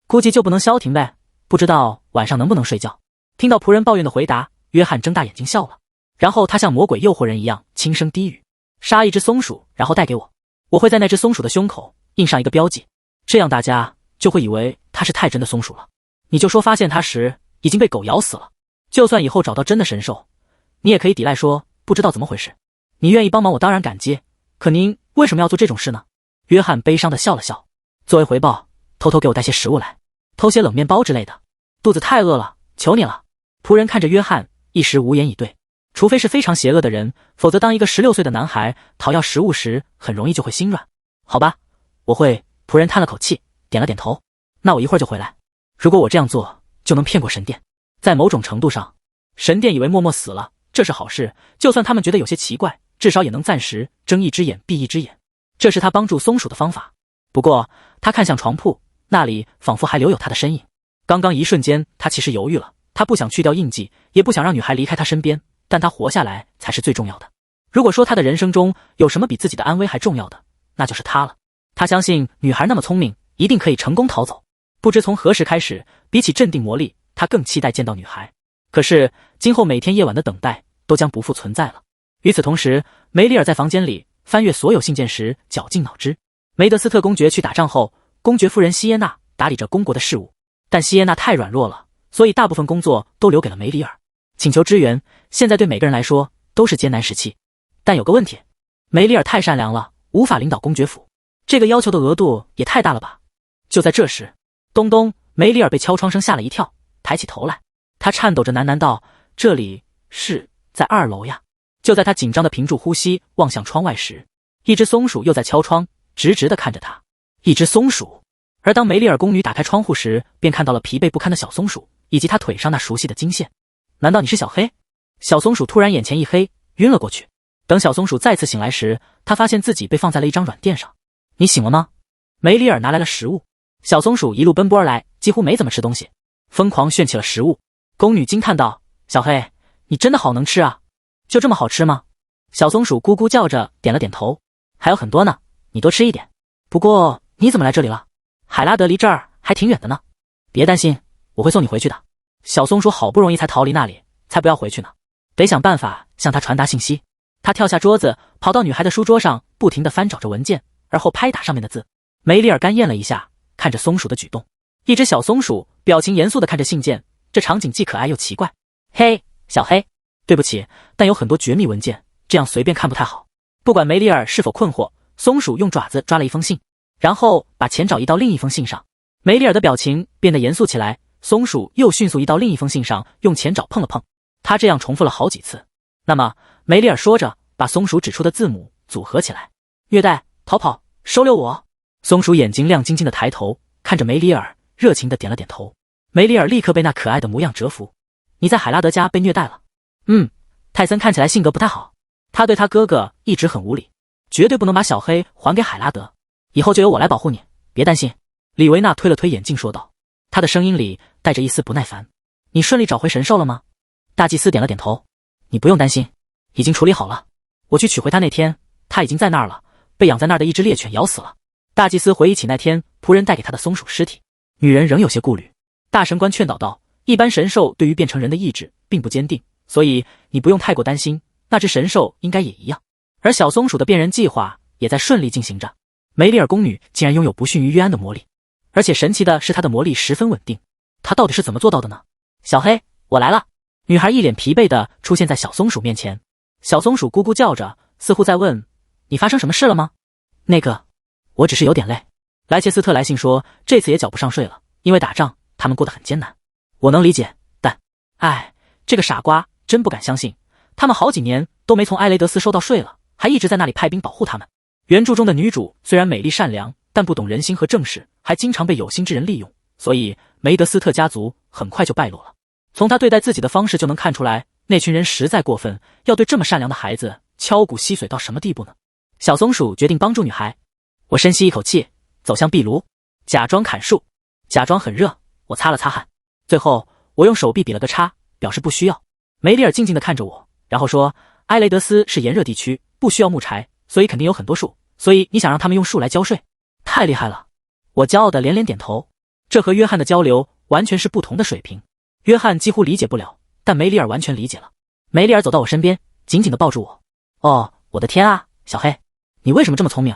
估计就不能消停呗，不知道晚上能不能睡觉。听到仆人抱怨的回答，约翰睁大眼睛笑了，然后他像魔鬼诱惑人一样轻声低语：杀一只松鼠，然后带给我，我会在那只松鼠的胸口印上一个标记，这样大家就会以为它是太真的松鼠了。你就说发现它时已经被狗咬死了，就算以后找到真的神兽，你也可以抵赖说不知道怎么回事。你愿意帮忙我当然感激，可您为什么要做这种事呢？约翰悲伤地笑了笑，作为回报，偷偷给我带些食物来，偷些冷面包之类的，肚子太饿了，求你了。仆人看着约翰，一时无言以对。除非是非常邪恶的人，否则当一个16岁的男孩讨要食物时，很容易就会心软。好吧，我会。仆人叹了口气，点了点头。那我一会儿就回来。如果我这样做，就能骗过神殿。在某种程度上，神殿以为默默死了，这是好事，就算他们觉得有些奇怪，至少也能暂时睁一只眼闭一只眼。这是他帮助松鼠的方法。不过他看向床铺，那里仿佛还留有他的身影。刚刚一瞬间他其实犹豫了，他不想去掉印记，也不想让女孩离开他身边，但他活下来才是最重要的。如果说他的人生中有什么比自己的安危还重要的，那就是他了。他相信女孩那么聪明，一定可以成功逃走。不知从何时开始，比起镇定魔力，他更期待见到女孩。可是今后每天夜晚的等待都将不复存在了。与此同时，梅里尔在房间里翻阅所有信件时绞尽脑汁。梅德斯特公爵去打仗后，公爵夫人西耶娜打理着公国的事务，但西耶娜太软弱了，所以大部分工作都留给了梅里尔。请求支援，现在对每个人来说都是艰难时期。但有个问题，梅里尔太善良了，无法领导公爵府。这个要求的额度也太大了吧？就在这时，咚咚，梅里尔被敲窗声吓了一跳，抬起头来，他颤抖着喃喃道：这里是在2楼呀。就在他紧张的屏住呼吸望向窗外时，一只松鼠又在敲窗，直直地看着他。一只松鼠。而当梅里尔宫女打开窗户时，便看到了疲惫不堪的小松鼠，以及他腿上那熟悉的金线。难道你是小黑？小松鼠突然眼前一黑，晕了过去。等小松鼠再次醒来时，他发现自己被放在了一张软垫上。你醒了吗？梅里尔拿来了食物。小松鼠一路奔波而来，几乎没怎么吃东西，疯狂炫起了食物。宫女惊叹道：小黑，你真的好能吃啊，就这么好吃吗？小松鼠咕咕叫着点了点头，还有很多呢，你多吃一点。不过你怎么来这里了？海拉德离这儿还挺远的呢。别担心，我会送你回去的。小松鼠好不容易才逃离那里，才不要回去呢，得想办法向他传达信息。他跳下桌子，跑到女孩的书桌上，不停地翻找着文件，而后拍打上面的字。梅里尔干咽了一下，看着松鼠的举动。一只小松鼠表情严肃地看着信件，这场景既可爱又奇怪。嘿，小黑，对不起，但有很多绝密文件，这样随便看不太好。不管梅里尔是否困惑，松鼠用爪子抓了一封信，然后把前爪移到另一封信上。梅里尔的表情变得严肃起来，松鼠又迅速移到另一封信上，用前爪碰了碰。他这样重复了好几次。那么，梅里尔说着，把松鼠指出的字母组合起来。虐待、逃跑、收留我。松鼠眼睛亮晶晶的抬头，看着梅里尔，热情地点了点头。梅里尔立刻被那可爱的模样折服。你在海拉德家被虐待了。泰森看起来性格不太好，他对他哥哥一直很无理，绝对不能把小黑还给海拉德。以后就由我来保护你，别担心。李维娜推了推眼镜说道。他的声音里带着一丝不耐烦。你顺利找回神兽了吗？大祭司点了点头。你不用担心，已经处理好了。我去取回他那天，他已经在那儿了，被养在那儿的一只猎犬咬死了。大祭司回忆起那天仆人带给他的松鼠尸体，女人仍有些顾虑。大神官劝导道，一般神兽对于变成人的意志并不坚定，所以你不用太过担心，那只神兽应该也一样。而小松鼠的变人计划也在顺利进行着。梅里尔宫女竟然拥有不逊于约安的魔力，而且神奇的是她的魔力十分稳定，她到底是怎么做到的呢？小黑，我来了。女孩一脸疲惫地出现在小松鼠面前。小松鼠咕咕叫着，似乎在问，你发生什么事了吗？那个，我只是有点累。莱切斯特来信说这次也缴不上税了，因为打仗他们过得很艰难。我能理解，但这个傻瓜真不敢相信，他们好几年都没从埃雷德斯收到税了，还一直在那里派兵保护他们。原著中的女主虽然美丽善良，但不懂人心和正事，还经常被有心之人利用，所以梅德斯特家族很快就败落了。从他对待自己的方式就能看出来，那群人实在过分，要对这么善良的孩子敲骨吸髓到什么地步呢？小松鼠决定帮助女孩。我深吸一口气，走向壁炉，假装砍树，假装很热，我擦了擦汗，最后我用手臂比了个叉，表示不需要。梅里尔静静地看着我，然后说，埃雷德斯是炎热地区，不需要木柴，所以肯定有很多树，所以你想让他们用树来交税？太厉害了！我骄傲地连连点头。这和约翰的交流完全是不同的水平。约翰几乎理解不了，但梅里尔完全理解了。梅里尔走到我身边，紧紧地抱住我。哦，我的天啊，小黑，你为什么这么聪明？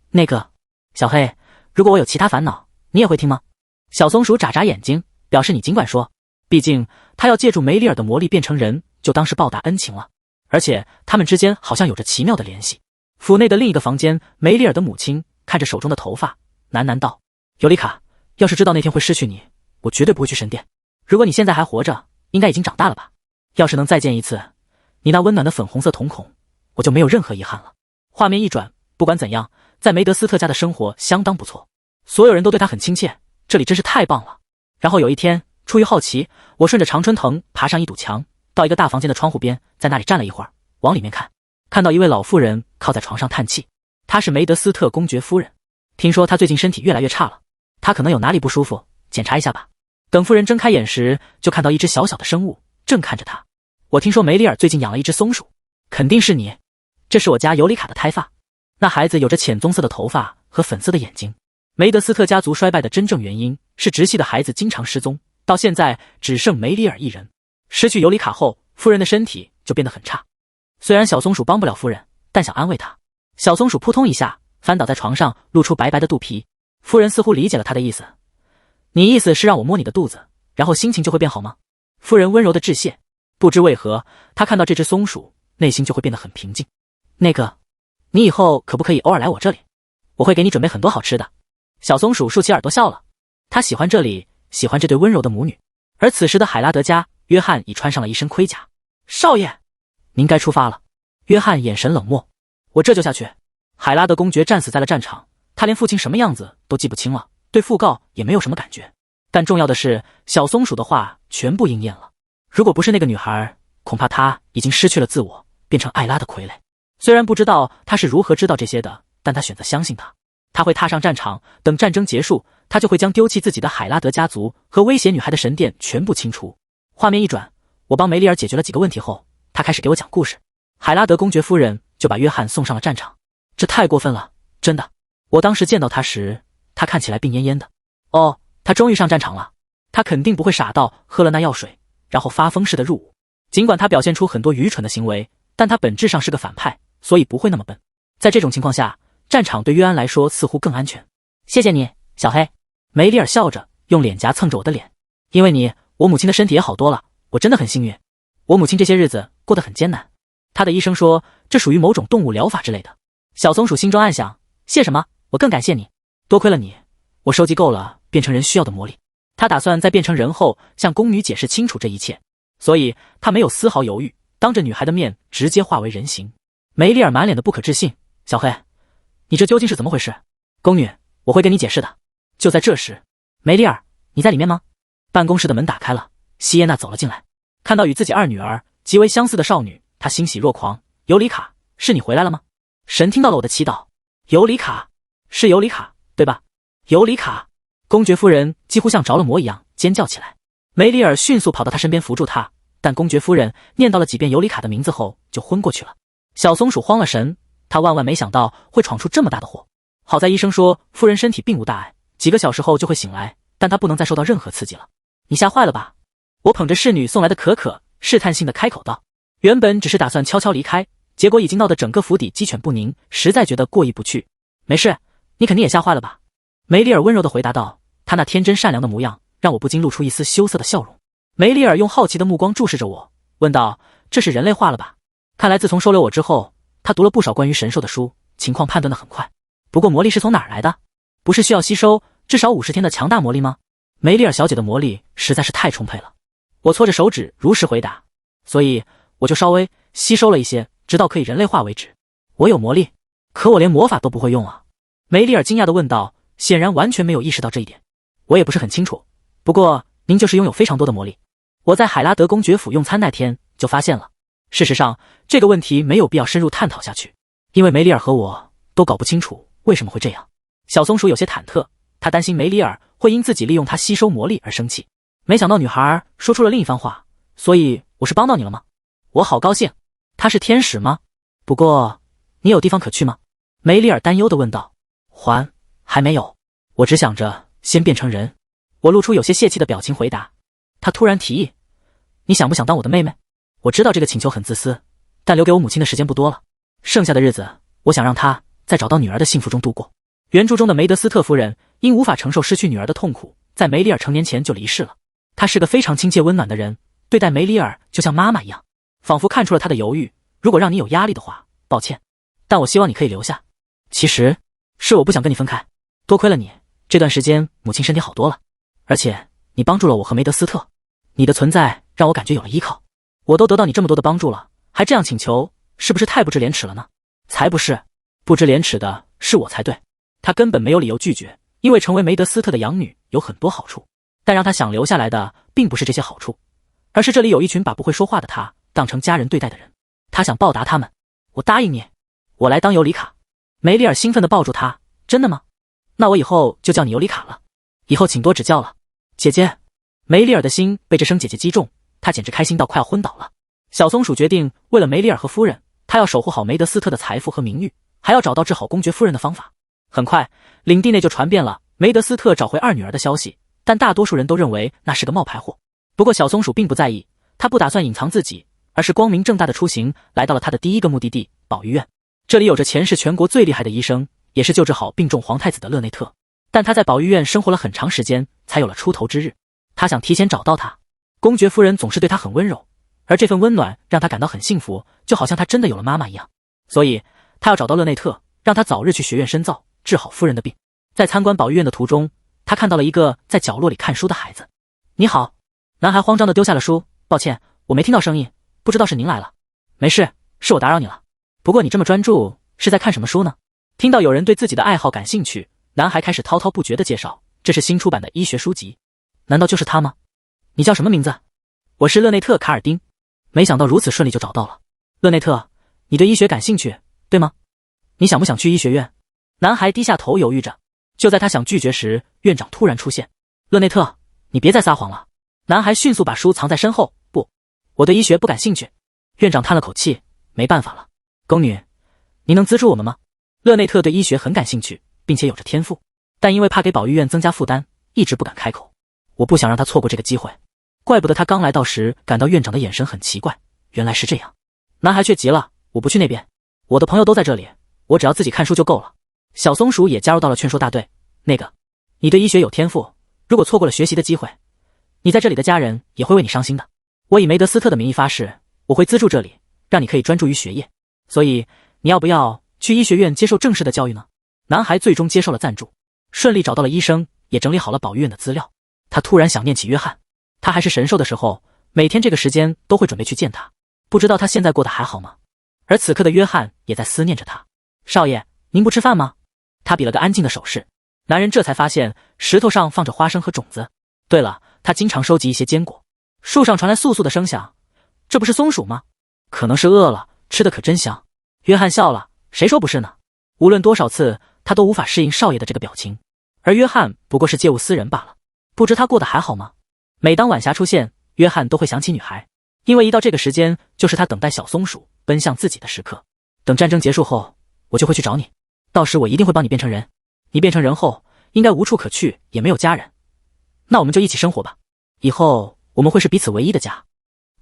那个，小黑，如果我有其他烦恼，你也会听吗？小松鼠眨眨眼睛，表示你尽管说。毕竟他要借助梅里尔的魔力变成人，就当是报答恩情了。而且他们之间好像有着奇妙的联系。府内的另一个房间，梅里尔的母亲看着手中的头发，喃喃道，尤里卡，要是知道那天会失去你，我绝对不会去神殿。如果你现在还活着，应该已经长大了吧？要是能再见一次你那温暖的粉红色瞳孔，我就没有任何遗憾了。画面一转，不管怎样，在梅德斯特家的生活相当不错，所有人都对他很亲切，这里真是太棒了。然后有一天，出于好奇，我顺着常春藤爬上一堵墙，到一个大房间的窗户边，在那里站了一会儿，往里面看，看到一位老妇人靠在床上叹气。她是梅德斯特公爵夫人，听说她最近身体越来越差了，她可能有哪里不舒服，检查一下吧。等妇人睁开眼时，就看到一只小小的生物正看着她。我听说梅里尔最近养了一只松鼠，肯定是你。这是我家尤里卡的胎发，那孩子有着浅棕色的头发和粉色的眼睛。梅德斯特家族衰败的真正原因是直系的孩子经常失踪，到现在只剩梅里尔一人。失去尤里卡后，夫人的身体就变得很差。虽然小松鼠帮不了夫人，但想安慰她。小松鼠扑通一下翻倒在床上，露出白白的肚皮。夫人似乎理解了她的意思，你意思是让我摸你的肚子，然后心情就会变好吗？夫人温柔的致谢。不知为何，她看到这只松鼠，内心就会变得很平静。那个，你以后可不可以偶尔来我这里？我会给你准备很多好吃的。小松鼠竖起耳朵笑了，他喜欢这里，喜欢这对温柔的母女。而此时的海拉德家，约翰已穿上了一身盔甲。少爷，您该出发了。约翰眼神冷漠。我这就下去。海拉德公爵战死在了战场，他连父亲什么样子都记不清了，对讣告也没有什么感觉。但重要的是，小松鼠的话全部应验了。如果不是那个女孩，恐怕她已经失去了自我，变成艾拉的傀儡。虽然不知道她是如何知道这些的，但她选择相信她。她会踏上战场，等战争结束，她就会将丢弃自己的海拉德家族和威胁女孩的神殿全部清除。画面一转，我帮梅里尔解决了几个问题后，她开始给我讲故事。海拉德公爵夫人就把约翰送上了战场。这太过分了，真的。我当时见到他时，他看起来病恹恹的。哦，他终于上战场了。他肯定不会傻到喝了那药水，然后发疯似的入伍。尽管他表现出很多愚蠢的行为，但他本质上是个反派，所以不会那么笨。在这种情况下，战场对约安来说似乎更安全。谢谢你，小黑。梅里尔笑着，用脸颊蹭着我的脸。因为你，我母亲的身体也好多了，我真的很幸运。我母亲这些日子过得很艰难，她的医生说这属于某种动物疗法之类的。小松鼠心中暗想，谢什么？我更感谢你，多亏了你，我收集够了变成人需要的魔力。他打算在变成人后向宫女解释清楚这一切，所以他没有丝毫犹豫，当着女孩的面直接化为人形。梅里尔满脸的不可置信，小黑，你这究竟是怎么回事？宫女，我会跟你解释的。就在这时，梅里尔，你在里面吗？办公室的门打开了，西耶娜走了进来，看到与自己二女儿极为相似的少女，她欣喜若狂。尤里卡，是你回来了吗？神听到了我的祈祷。尤里卡，是尤里卡，对吧？尤里卡，公爵夫人几乎像着了魔一样尖叫起来。梅里尔迅速跑到他身边扶住他，但公爵夫人念叨了几遍尤里卡的名字后就昏过去了。小松鼠慌了神，他万万没想到会闯出这么大的祸。好在医生说夫人身体并无大碍，几个小时后就会醒来，但她不能再受到任何刺激了。你吓坏了吧？我捧着侍女送来的可可，试探性的开口道。原本只是打算悄悄离开，结果已经闹得整个府邸鸡犬不宁，实在觉得过意不去。没事，你肯定也吓坏了吧？梅里尔温柔地回答道，他那天真善良的模样让我不禁露出一丝羞涩的笑容。梅里尔用好奇的目光注视着我，问道，这是人类化了吧？看来自从收留我之后，他读了不少关于神兽的书，情况判断得很快。不过魔力是从哪儿来的？不是需要吸收至少50天的强大魔力吗？梅里尔小姐的魔力实在是太充沛了。我搓着手指如实回答，所以我就稍微吸收了一些，直到可以人类化为止。我有魔力，可我连魔法都不会用啊。梅里尔惊讶地问道，显然完全没有意识到这一点。我也不是很清楚，不过您就是拥有非常多的魔力。我在海拉德公爵府用餐那天就发现了。事实上，这个问题没有必要深入探讨下去，因为梅里尔和我都搞不清楚为什么会这样。小松鼠有些忐忑，他担心梅里尔会因自己利用他吸收魔力而生气。没想到女孩说出了另一番话，所以我是帮到你了吗？我好高兴。他是天使吗？不过你有地方可去吗？梅里尔担忧地问道。还没有，我只想着先变成人。我露出有些泄气的表情回答。他突然提议，你想不想当我的妹妹？我知道这个请求很自私，但留给我母亲的时间不多了，剩下的日子我想让她在找到女儿的幸福中度过。原著中的梅德斯特夫人因无法承受失去女儿的痛苦，在梅里尔成年前就离世了。她是个非常亲切温暖的人，对待梅里尔就像妈妈一样，仿佛看出了她的犹豫。如果让你有压力的话，抱歉，但我希望你可以留下。其实是我不想跟你分开，多亏了你，这段时间母亲身体好多了，而且你帮助了我和梅德斯特，你的存在让我感觉有了依靠。我都得到你这么多的帮助了，还这样请求，是不是太不知廉耻了呢？才不是，不知廉耻的是我才对。他根本没有理由拒绝，因为成为梅德斯特的养女有很多好处，但让他想留下来的并不是这些好处，而是这里有一群把不会说话的他当成家人对待的人。他想报答他们。我答应你，我来当尤里卡。梅里尔兴奋地抱住他。真的吗？那我以后就叫你尤里卡了，以后请多指教了，姐姐。梅里尔的心被这声姐姐击中，他简直开心到快要昏倒了。小松鼠决定为了梅里尔和夫人，他要守护好梅德斯特的财富和名誉，还要找到治好公爵夫人的方法。很快，领地内就传遍了梅德斯特找回二女儿的消息，但大多数人都认为那是个冒牌货。不过小松鼠并不在意，他不打算隐藏自己，而是光明正大的出行，来到了他的第一个目的地——保育院。这里有着前世全国最厉害的医生，也是救治好病重皇太子的勒内特。但他在保育院生活了很长时间，才有了出头之日。他想提前找到他。公爵夫人总是对他很温柔，而这份温暖让他感到很幸福，就好像他真的有了妈妈一样。所以他要找到勒内特，让他早日去学院深造，治好夫人的病。在参观保育院的途中，他看到了一个在角落里看书的孩子。你好。男孩慌张地丢下了书。抱歉，我没听到声音，不知道是您来了。没事，是我打扰你了。不过你这么专注，是在看什么书呢？听到有人对自己的爱好感兴趣，男孩开始滔滔不绝地介绍，这是新出版的医学书籍。难道就是他吗？你叫什么名字？我是勒内特·卡尔丁。没想到如此顺利就找到了。勒内特，你对医学感兴趣，对吗？你想不想去医学院？男孩低下头犹豫着。就在他想拒绝时，院长突然出现。勒内特，你别再撒谎了。男孩迅速把书藏在身后。不，我对医学不感兴趣。院长叹了口气，没办法了。宫女，您能资助我们吗？勒内特对医学很感兴趣，并且有着天赋，但因为怕给保育院增加负担，一直不敢开口。我不想让他错过这个机会。怪不得他刚来到时感到院长的眼神很奇怪，原来是这样。男孩却急了，我不去那边，我的朋友都在这里，我只要自己看书就够了。小松鼠也加入到了劝说大队。你对医学有天赋，如果错过了学习的机会，你在这里的家人也会为你伤心的。我以梅德斯特的名义发誓，我会资助这里，让你可以专注于学业。所以你要不要去医学院接受正式的教育呢？男孩最终接受了赞助，顺利找到了医生，也整理好了保育院的资料。他突然想念起约翰，他还是神兽的时候，每天这个时间都会准备去见他，不知道他现在过得还好吗？而此刻的约翰也在思念着他。少爷，您不吃饭吗？他比了个安静的手势。男人这才发现石头上放着花生和种子。对了，他经常收集一些坚果。树上传来簌簌的声响，这不是松鼠吗？可能是饿了，吃的可真香。约翰笑了，谁说不是呢？无论多少次，他都无法适应少爷的这个表情。而约翰不过是借物私人罢了。不知他过得还好吗？每当晚霞出现，约翰都会想起女孩，因为一到这个时间，就是他等待小松鼠奔向自己的时刻。等战争结束后，我就会去找你，到时我一定会帮你变成人。你变成人后，应该无处可去，也没有家人。那我们就一起生活吧，以后我们会是彼此唯一的家。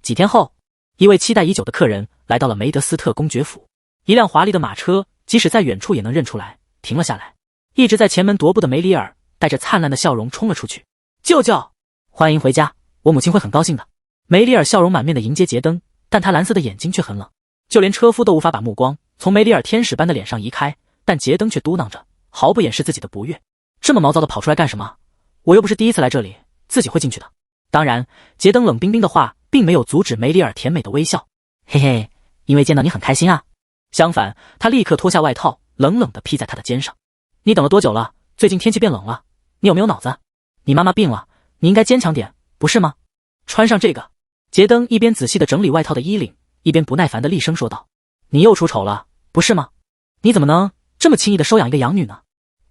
几天后，一位期待已久的客人来到了梅德斯特公爵府。一辆华丽的马车，即使在远处也能认出来，停了下来。一直在前门踱步的梅里尔带着灿烂的笑容冲了出去。舅舅，欢迎回家，我母亲会很高兴的。梅里尔笑容满面的迎接杰登，但他蓝色的眼睛却很冷，就连车夫都无法把目光从梅里尔天使般的脸上移开。但杰登却嘟囔着，毫不掩饰自己的不悦：这么毛躁的跑出来干什么？我又不是第一次来这里，自己会进去的。当然，杰登冷冰冰的话并没有阻止梅里尔甜美的微笑。嘿嘿，因为见到你很开心啊。相反，他立刻脱下外套，冷冷地披在他的肩上。你等了多久了？最近天气变冷了，你有没有脑子？你妈妈病了，你应该坚强点，不是吗？穿上这个。杰登一边仔细地整理外套的衣领，一边不耐烦地厉声说道：你又出丑了，不是吗？你怎么能这么轻易地收养一个养女呢？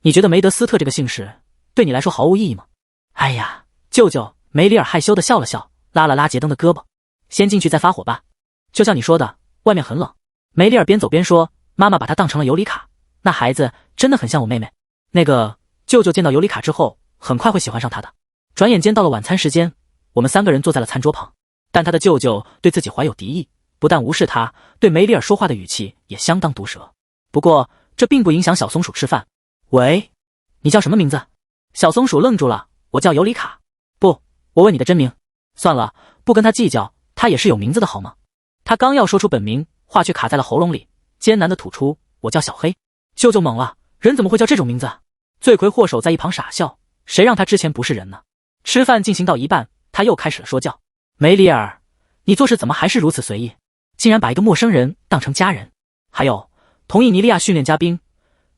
你觉得梅德斯特这个姓氏对你来说毫无意义吗？哎呀，舅舅，梅里尔害羞地笑了笑，拉了拉杰登的胳膊。先进去再发火吧。就像你说的，外面很冷。梅里尔边走边说，妈妈把她当成了尤里卡，那孩子真的很像我妹妹。那个舅舅见到尤里卡之后，很快会喜欢上她的。转眼间到了晚餐时间，我们3个人坐在了餐桌旁，但他的舅舅对自己怀有敌意，不但无视他，对梅里尔说话的语气也相当毒舌。不过这并不影响小松鼠吃饭。喂，你叫什么名字？小松鼠愣住了。我叫尤里卡。不，我问你的真名。算了，不跟他计较，他也是有名字的好吗？他刚要说出本名，话却卡在了喉咙里，艰难地吐出：我叫小黑。舅舅懵了，人怎么会叫这种名字？罪魁祸首在一旁傻笑，谁让他之前不是人呢？吃饭进行到一半，他又开始了说教。梅里尔，你做事怎么还是如此随意，竟然把一个陌生人当成家人？还有，同意尼利亚训练家兵，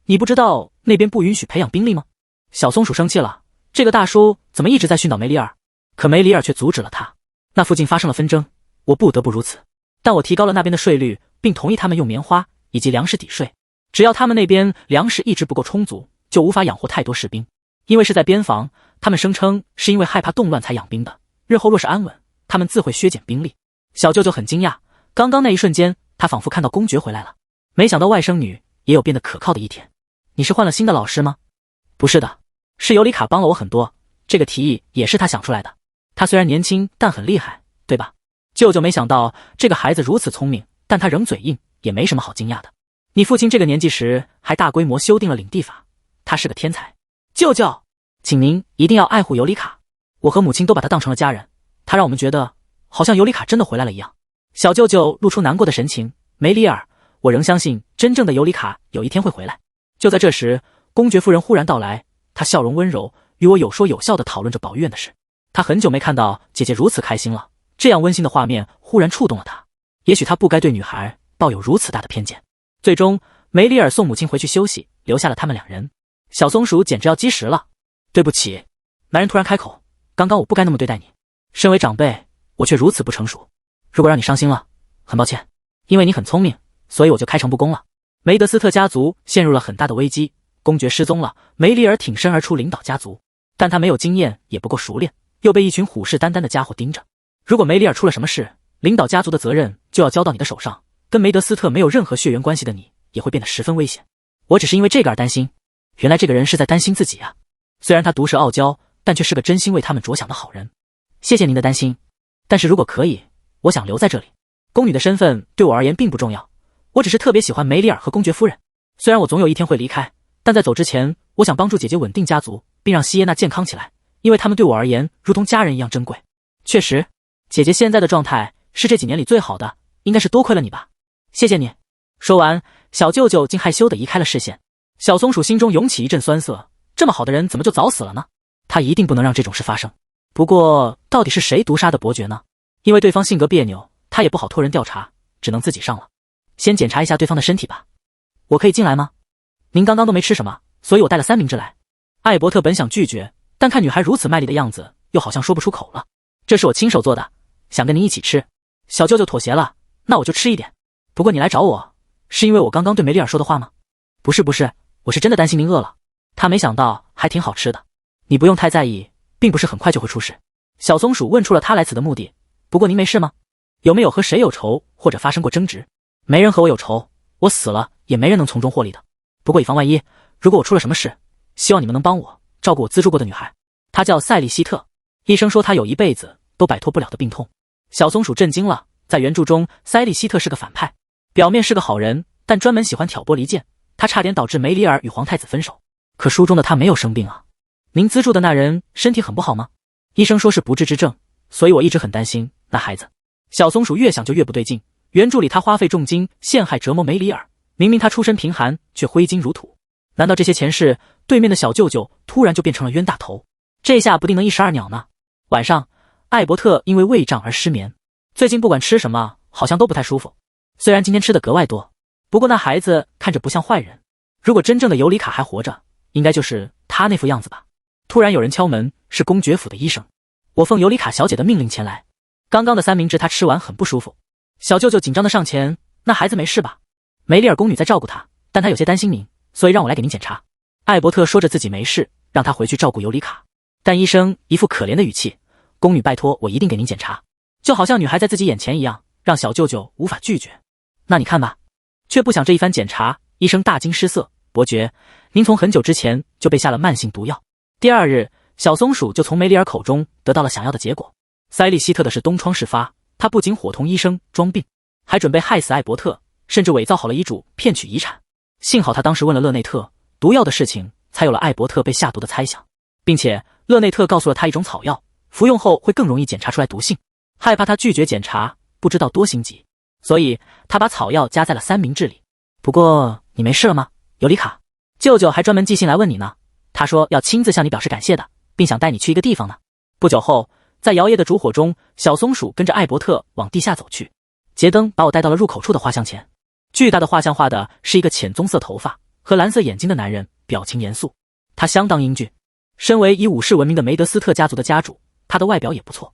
你不知道那边不允许培养兵力吗？小松鼠生气了，这个大叔怎么一直在训导梅里尔？可梅里尔却阻止了他。那附近发生了纷争，我不得不如此，但我提高了那边的税率，并同意他们用棉花以及粮食抵税。只要他们那边粮食一直不够充足，就无法养活太多士兵。因为是在边防，他们声称是因为害怕动乱才养兵的，日后若是安稳，他们自会削减兵力。小舅舅很惊讶，刚刚那一瞬间，他仿佛看到公爵回来了，没想到外甥女也有变得可靠的一天。你是换了新的老师吗？不是的，是尤里卡帮了我很多，这个提议也是他想出来的。他虽然年轻，但很厉害，对吧？舅舅没想到这个孩子如此聪明，但他仍嘴硬，也没什么好惊讶的。你父亲这个年纪时还大规模修订了领地法，他是个天才。舅舅，请您一定要爱护尤里卡，我和母亲都把他当成了家人，他让我们觉得好像尤里卡真的回来了一样。小舅舅露出难过的神情。梅里尔，我仍相信真正的尤里卡有一天会回来。就在这时，公爵夫人忽然到来，她笑容温柔，与我有说有笑地讨论着保育院的事。她很久没看到姐姐如此开心了，这样温馨的画面忽然触动了她。也许她不该对女孩抱有如此大的偏见。最终，梅里尔送母亲回去休息，留下了他们2人。小松鼠简直要积食了。对不起，男人突然开口，刚刚我不该那么对待你，身为长辈，我却如此不成熟。如果让你伤心了，很抱歉，因为你很聪明，所以我就开诚布公了。梅德斯特家族陷入了很大的危机，公爵失踪了，梅里尔挺身而出领导家族，但他没有经验，也不够熟练，又被一群虎视眈眈的家伙盯着。如果梅里尔出了什么事，领导家族的责任就要交到你的手上，跟梅德斯特没有任何血缘关系的你也会变得十分危险。我只是因为这个而担心，原来这个人是在担心自己啊。虽然他毒舌傲娇，但却是个真心为他们着想的好人。谢谢您的担心，但是如果可以，我想留在这里。宫女的身份对我而言并不重要，我只是特别喜欢梅里尔和公爵夫人。虽然我总有一天会离开，但在走之前，我想帮助姐姐稳定家族，并让西耶娜健康起来，因为他们对我而言如同家人一样珍贵。确实，姐姐现在的状态是这几年里最好的，应该是多亏了你吧。谢谢你。说完，小舅舅竟害羞地移开了视线。小松鼠心中涌起一阵酸涩，这么好的人怎么就早死了呢？他一定不能让这种事发生。不过，到底是谁毒杀的伯爵呢？因为对方性格别扭，他也不好托人调查，只能自己上了。先检查一下对方的身体吧。我可以进来吗？您刚刚都没吃什么，所以我带了3明治来。艾伯特本想拒绝，但看女孩如此卖力的样子，又好像说不出口了。这是我亲手做的，想跟您一起吃。小舅舅妥协了，那我就吃一点。不过你来找我，是因为我刚刚对梅里尔说的话吗？不是，我是真的担心您饿了。他没想到还还挺好吃的。你不用太在意，并不是很快就会出事。小松鼠问出了他来此的目的。不过您没事吗？有没有和谁有仇或者发生过争执？没人和我有仇，我死了也没人能从中获利的。不过以防万一，如果我出了什么事，希望你们能帮我照顾我资助过的女孩。她叫赛利希特，医生说她有一辈子都摆脱不了的病痛。小松鼠震惊了，在原著中，赛利希特是个反派，表面是个好人，但专门喜欢挑拨离间。他差点导致梅里尔与皇太子分手。可书中的他没有生病啊。您资助的那人身体很不好吗？医生说是不治之症，所以我一直很担心那孩子。小松鼠越想就越不对劲，原著里他花费重金陷害折磨梅里尔，明明他出身贫寒，却挥金如土。难道这些前世，对面的小舅舅突然就变成了冤大头？这下不定能一石二鸟呢。晚上，艾伯特因为胃胀而失眠，最近不管吃什么好像都不太舒服。虽然今天吃的格外多，不过那孩子看着不像坏人。如果真正的尤里卡还活着，应该就是他那副样子吧。突然有人敲门，是公爵府的医生。我奉尤里卡小姐的命令前来。刚刚的三明治他吃完很不舒服。小舅舅紧张的上前，那孩子没事吧？梅里尔宫女在照顾他，但他有些担心您，所以让我来给您检查。艾伯特说着自己没事，让他回去照顾尤里卡。但医生一副可怜的语气，宫女拜托我一定给您检查，就好像女孩在自己眼前一样，让小舅舅无法拒绝。那你看吧。却不想这一番检查，医生大惊失色，伯爵，您从很久之前就被下了慢性毒药。第二日，小松鼠就从梅里尔口中得到了想要的结果。塞利希特的是东窗事发，他不仅伙同医生装病，还准备害死艾伯特，甚至伪造好了遗嘱骗取遗产。幸好他当时问了勒内特，毒药的事情才有了艾伯特被下毒的猜想，并且勒内特告诉了他一种草药，服用后会更容易检查出来毒性，害怕他拒绝检查，不知道多心急，所以他把草药加在了三明治里。不过你没事了吗，尤里卡？舅舅还专门寄信来问你呢，他说要亲自向你表示感谢的，并想带你去一个地方呢。不久后，在摇曳的烛火中，小松鼠跟着艾伯特往地下走去。杰登把我带到了入口处的画像前，巨大的画像画的是一个浅棕色头发和蓝色眼睛的男人，表情严肃，他相当英俊。身为以武士闻名的梅德斯特家族的家主，他的外表也不错。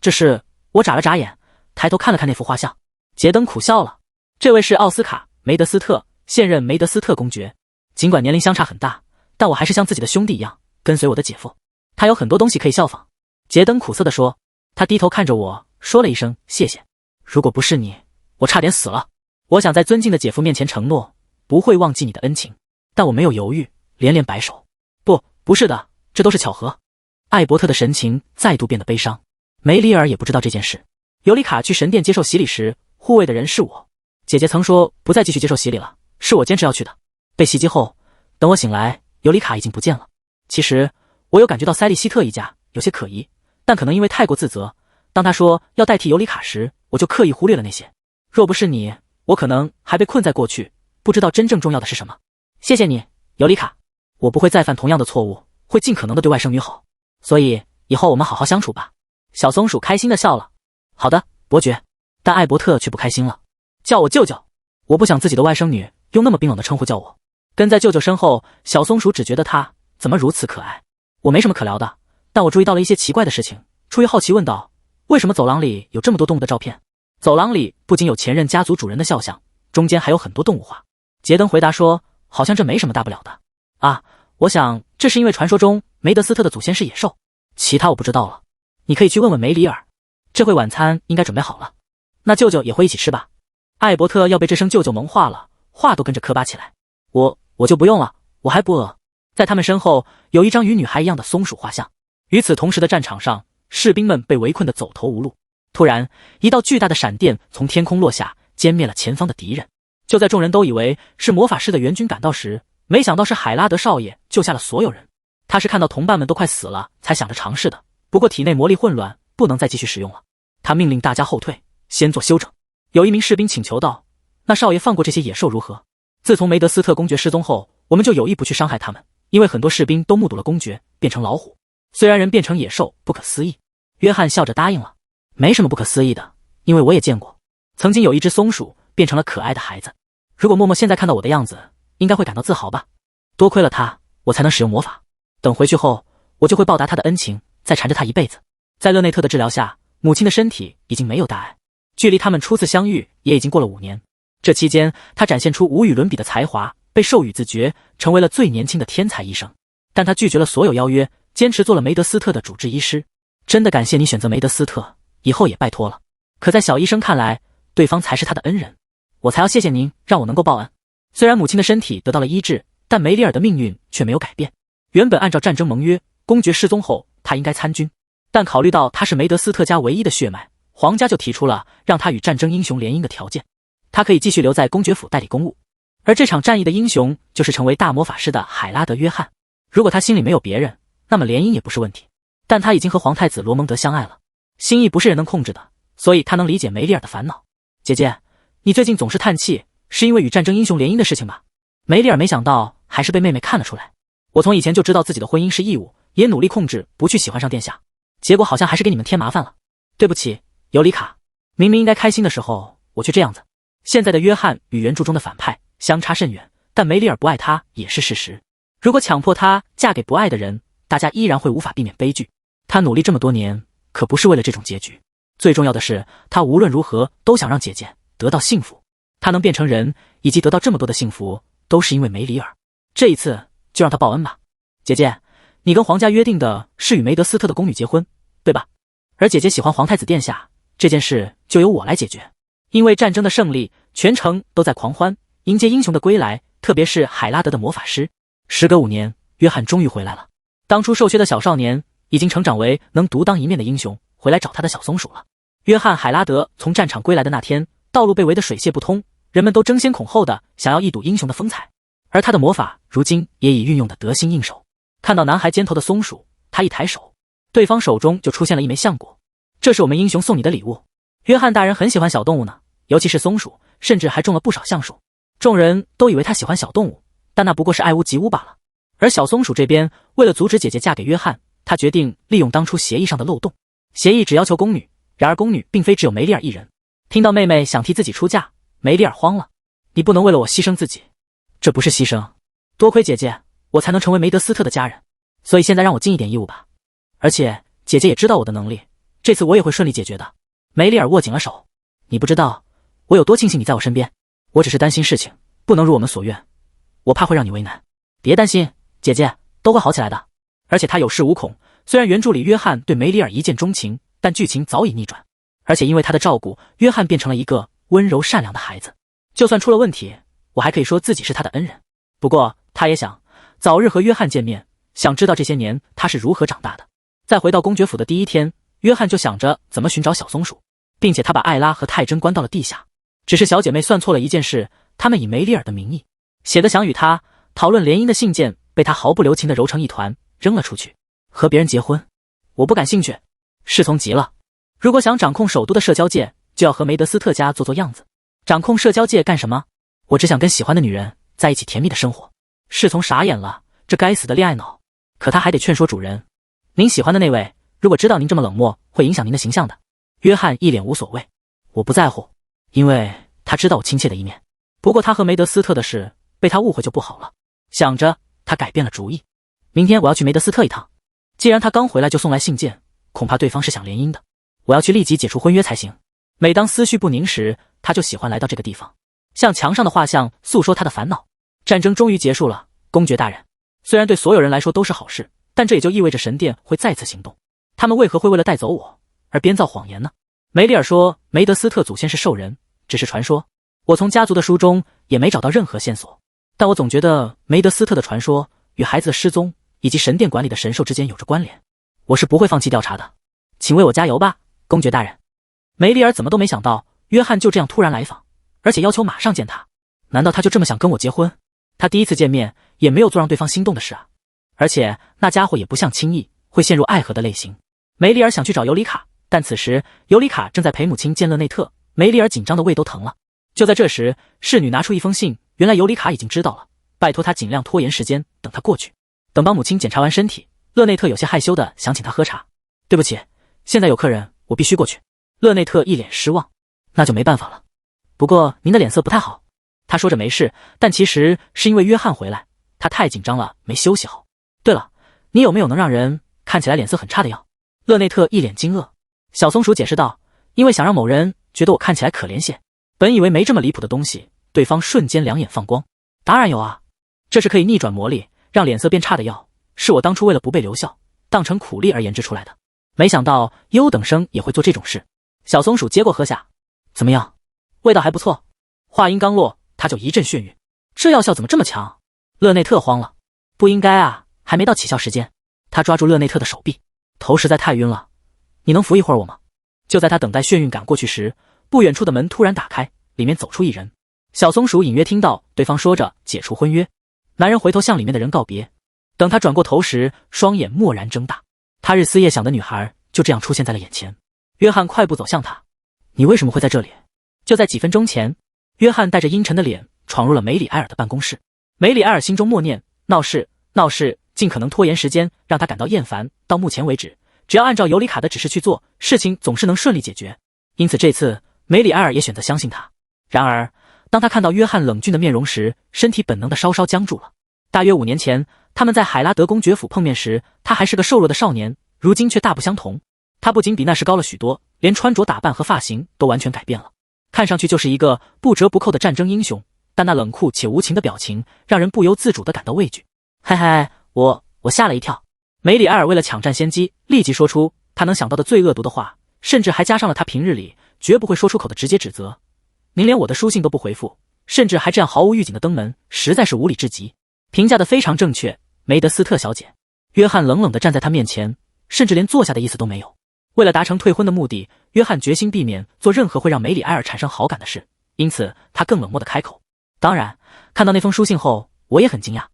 这是……我眨了眨眼，抬头看了看那幅画像。杰登苦笑了，这位是奥斯卡·梅德斯特，现任梅德斯特公爵。尽管年龄相差很大，但我还是像自己的兄弟一样跟随我的姐夫，他有很多东西可以效仿。杰登苦涩地说，他低头看着我，说了一声谢谢。如果不是你，我差点死了。我想在尊敬的姐夫面前承诺，不会忘记你的恩情，但我没有犹豫，连连摆手。不是的，这都是巧合。艾伯特的神情再度变得悲伤。梅里尔也不知道这件事。尤里卡去神殿接受洗礼时，护卫的人是我。姐姐曾说不再继续接受洗礼了，是我坚持要去的。被袭击后，等我醒来，尤里卡已经不见了。其实我有感觉到塞利希特一家有些可疑，但可能因为太过自责，当他说要代替尤里卡时，我就刻意忽略了那些。若不是你，我可能还被困在过去，不知道真正重要的是什么。谢谢你，尤里卡，我不会再犯同样的错误，会尽可能的对外甥女好，所以以后我们好好相处吧。小松鼠开心的笑了。好的，伯爵。但艾伯特却不开心了，叫我舅舅。我不想自己的外甥女用那么冰冷的称呼叫我。跟在舅舅身后，小松鼠只觉得他怎么如此可爱。我没什么可聊的，但我注意到了一些奇怪的事情，出于好奇问道，为什么走廊里有这么多动物的照片？走廊里不仅有前任家族主人的肖像，中间还有很多动物画。杰登回答说，好像这没什么大不了的。啊，我想这是因为传说中梅德斯特的祖先是野兽，其他我不知道了。你可以去问问梅里尔。这会晚餐应该准备好了，那舅舅也会一起吃吧？艾伯特要被这声舅舅萌化了，话都跟着磕巴起来。我就不用了，我还不饿。在他们身后有一张与女孩一样的松鼠画像。与此同时的战场上，士兵们被围困得走投无路。突然，一道巨大的闪电从天空落下，歼灭了前方的敌人。就在众人都以为是魔法师的援军赶到时，没想到是海拉德少爷救下了所有人。他是看到同伴们都快死了，才想着尝试的。不过体内魔力混乱，不能再继续使用了。他命令大家后退，先做休整。有一名士兵请求道，那少爷放过这些野兽如何？自从梅德斯特公爵失踪后，我们就有意不去伤害他们，因为很多士兵都目睹了公爵变成老虎。虽然人变成野兽不可思议，约翰笑着答应了。没什么不可思议的，因为我也见过，曾经有一只松鼠变成了可爱的孩子。如果默默现在看到我的样子，应该会感到自豪吧。多亏了他，我才能使用魔法。等回去后，我就会报答他的恩情，再缠着他一辈子。在勒内特的治疗下，母亲的身体已经没有大碍，距离他们初次相遇也已经过了5年。这期间，他展现出无与伦比的才华，被授予自爵，成为了最年轻的天才医生。但他拒绝了所有邀约，坚持做了梅德斯特的主治医师。真的感谢你选择梅德斯特，以后也拜托了。可在小医生看来，对方才是他的恩人，我才要谢谢您，让我能够报恩。虽然母亲的身体得到了医治，但梅里尔的命运却没有改变。原本按照战争盟约，公爵失踪后他应该参军，但考虑到他是梅德斯特家唯一的血脉，皇家就提出了让他与战争英雄联姻的条件。他可以继续留在公爵府代理公务，而这场战役的英雄就是成为大魔法师的海拉德·约翰。如果他心里没有别人，那么联姻也不是问题。但他已经和皇太子罗蒙德相爱了，心意不是人能控制的，所以他能理解梅里尔的烦恼。姐姐，你最近总是叹气，是因为与战争英雄联姻的事情吧？梅里尔没想到还是被妹妹看了出来。我从以前就知道自己的婚姻是义务，也努力控制不去喜欢上殿下，结果好像还是给你们添麻烦了。对不起，尤里卡，明明应该开心的时候，我却这样子。现在的约翰与原著中的反派相差甚远，但梅里尔不爱他也是事实。如果强迫她嫁给不爱的人，大家依然会无法避免悲剧。他努力这么多年，可不是为了这种结局。最重要的是，他无论如何都想让姐姐得到幸福。他能变成人，以及得到这么多的幸福，都是因为梅里尔。这一次就让他报恩吧。姐姐，你跟皇家约定的是与梅德斯特的宫女结婚，对吧？而姐姐喜欢皇太子殿下，这件事就由我来解决。因为战争的胜利，全城都在狂欢，迎接英雄的归来，特别是海拉德的魔法师。时隔5年，约翰终于回来了。当初受削的小少年已经成长为能独当一面的英雄，回来找他的小松鼠了。约翰·海拉德从战场归来的那天，道路被围得水泄不通，人们都争先恐后的想要一睹英雄的风采，而他的魔法如今也已运用得得心应手。看到男孩肩头的松鼠，他一抬手，对方手中就出现了一枚橡果。这是我们英雄送你的礼物。约翰大人很喜欢小动物呢，尤其是松鼠，甚至还种了不少橡树。众人都以为他喜欢小动物，但那不过是爱屋及乌罢了。而小松鼠这边，为了阻止姐姐嫁给约翰，他决定利用当初协议上的漏洞。协议只要求宫女，然而宫女并非只有梅里尔一人。听到妹妹想替自己出嫁，梅里尔慌了。你不能为了我牺牲自己。这不是牺牲，多亏姐姐，我才能成为梅德斯特的家人。所以现在让我尽一点义务吧。而且姐姐也知道我的能力，这次我也会顺利解决的。梅里尔握紧了手。你不知道我有多庆幸你在我身边，我只是担心事情不能如我们所愿，我怕会让你为难。别担心，姐姐，都会好起来的。而且他有恃无恐，虽然原著里约翰对梅里尔一见钟情，但剧情早已逆转。而且因为他的照顾，约翰变成了一个温柔善良的孩子。就算出了问题，我还可以说自己是他的恩人。不过他也想早日和约翰见面，想知道这些年他是如何长大的。在回到公爵府的第一天，约翰就想着怎么寻找小松鼠，并且他把艾拉和泰珍关到了地下。只是小姐妹算错了一件事，他们以梅里尔的名义写的想与他讨论联姻的信件，被他毫不留情地揉成一团扔了出去。和别人结婚，我不感兴趣。侍从急了，如果想掌控首都的社交界，就要和梅德斯特家做做样子。掌控社交界干什么？我只想跟喜欢的女人在一起甜蜜的生活。侍从傻眼了，这该死的恋爱脑。可他还得劝说主人，您喜欢的那位，如果知道您这么冷漠，会影响您的形象的。约翰一脸无所谓，我不在乎，因为他知道我亲切的一面。不过他和梅德斯特的事被他误会就不好了。想着，他改变了主意。明天我要去梅德斯特一趟，既然他刚回来就送来信件，恐怕对方是想联姻的。我要去立即解除婚约才行。每当思绪不宁时，他就喜欢来到这个地方，向墙上的画像诉说他的烦恼。战争终于结束了，公爵大人。虽然对所有人来说都是好事，但这也就意味着神殿会再次行动。他们为何会为了带走我而编造谎言呢？梅里尔说梅德斯特祖先是兽人，只是传说。我从家族的书中也没找到任何线索，但我总觉得梅德斯特的传说与孩子的失踪以及神殿管理的神兽之间有着关联。我是不会放弃调查的，请为我加油吧，公爵大人。梅里尔怎么都没想到约翰就这样突然来访，而且要求马上见他。难道他就这么想跟我结婚？他第一次见面也没有做让对方心动的事啊。而且那家伙也不像轻易会陷入爱河的类型。梅里尔想去找尤里卡，但此时尤里卡正在陪母亲见勒内特，梅里尔紧张的胃都疼了。就在这时，侍女拿出一封信，原来尤里卡已经知道了，拜托他尽量拖延时间，等他过去。等帮母亲检查完身体，勒内特有些害羞的想请他喝茶。对不起，现在有客人，我必须过去。勒内特一脸失望。那就没办法了。不过您的脸色不太好。他说着没事，但其实是因为约翰回来，他太紧张了，没休息好。对了，你有没有能让人看起来脸色很差的药？勒内特一脸惊愕。小松鼠解释道，因为想让某人觉得我看起来可怜些。本以为没这么离谱的东西，对方瞬间两眼放光。当然有啊，这是可以逆转魔力，让脸色变差的药，是我当初为了不被留校，当成苦力而研制出来的。没想到优等生也会做这种事。小松鼠接过喝下，怎么样？味道还不错。话音刚落，他就一阵眩晕。这药效怎么这么强？勒内特慌了。不应该啊，还没到起效时间。他抓住勒内特的手臂，头实在太晕了。你能扶一会儿我吗？就在他等待眩晕赶过去时，不远处的门突然打开，里面走出一人。小松鼠隐约听到对方说着解除婚约。男人回头向里面的人告别。等他转过头时，双眼蓦然睁大。他日思夜想的女孩就这样出现在了眼前。约翰快步走向他。你为什么会在这里？就在几分钟前，约翰带着阴沉的脸闯入了梅里埃尔的办公室。梅里埃尔心中默念，闹事，闹事，尽可能拖延时间，让他感到厌烦。到目前为止，只要按照尤里卡的指示去做，事情总是能顺利解决。因此这次梅里埃尔也选择相信他。然而当他看到约翰冷峻的面容时，身体本能的稍稍僵住了。大约5年前，他们在海拉德公爵府碰面时，他还是个瘦弱的少年，如今却大不相同。他不仅比那时高了许多，连穿着打扮和发型都完全改变了，看上去就是一个不折不扣的战争英雄。但那冷酷且无情的表情让人不由自主地感到畏惧。嗨嗨，我吓了一跳。梅里埃尔为了抢占先机，立即说出他能想到的最恶毒的话，甚至还加上了他平日里绝不会说出口的直接指责。您连我的书信都不回复，甚至还这样毫无预警的登门，实在是无理至极。评价的非常正确，梅德斯特小姐。约翰冷冷地站在他面前，甚至连坐下的意思都没有。为了达成退婚的目的，约翰决心避免做任何会让梅里埃尔产生好感的事，因此他更冷漠地开口。当然，看到那封书信后，我也很惊讶。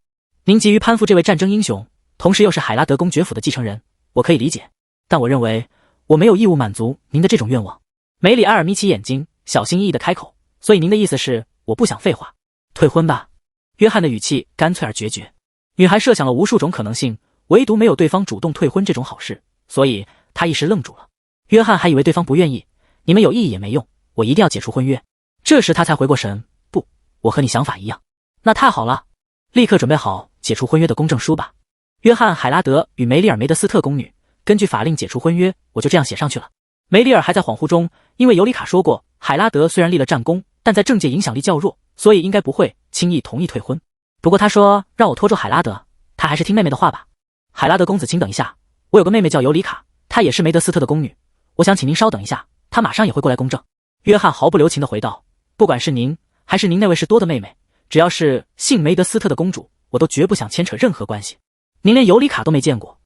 您急于攀附这位战争英雄，同时又是海拉德公爵府的继承人，我可以理解，但我认为我没有义务满足您的这种愿望。梅里埃尔眯起眼睛，小心翼翼地开口。所以您的意思是，我不想废话，退婚吧？约翰的语气干脆而决绝。女孩设想了无数种可能性，唯独没有对方主动退婚这种好事，所以她一时愣住了。约翰还以为对方不愿意，你们有意义也没用，我一定要解除婚约。这时他才回过神，不，我和你想法一样。那太好了，立刻准备好解除婚约的公证书吧。约翰·海拉德与梅里尔·梅德斯特公女，根据法令解除婚约，我就这样写上去了。梅里尔还在恍惚中，因为尤里卡说过，海拉德虽然立了战功，但在政界影响力较弱，所以应该不会轻易同意退婚。不过他说让我拖住海拉德，他还是听妹妹的话吧。海拉德公子，请等一下，我有个妹妹叫尤里卡，她也是梅德斯特的宫女，我想请您稍等一下，她马上也会过来公证。约翰毫不留情地回道，不管是您还是您那位事多的妹妹，只要是姓梅德斯特的公主，我都绝不想牵扯任何关系。您连尤里卡都没见过，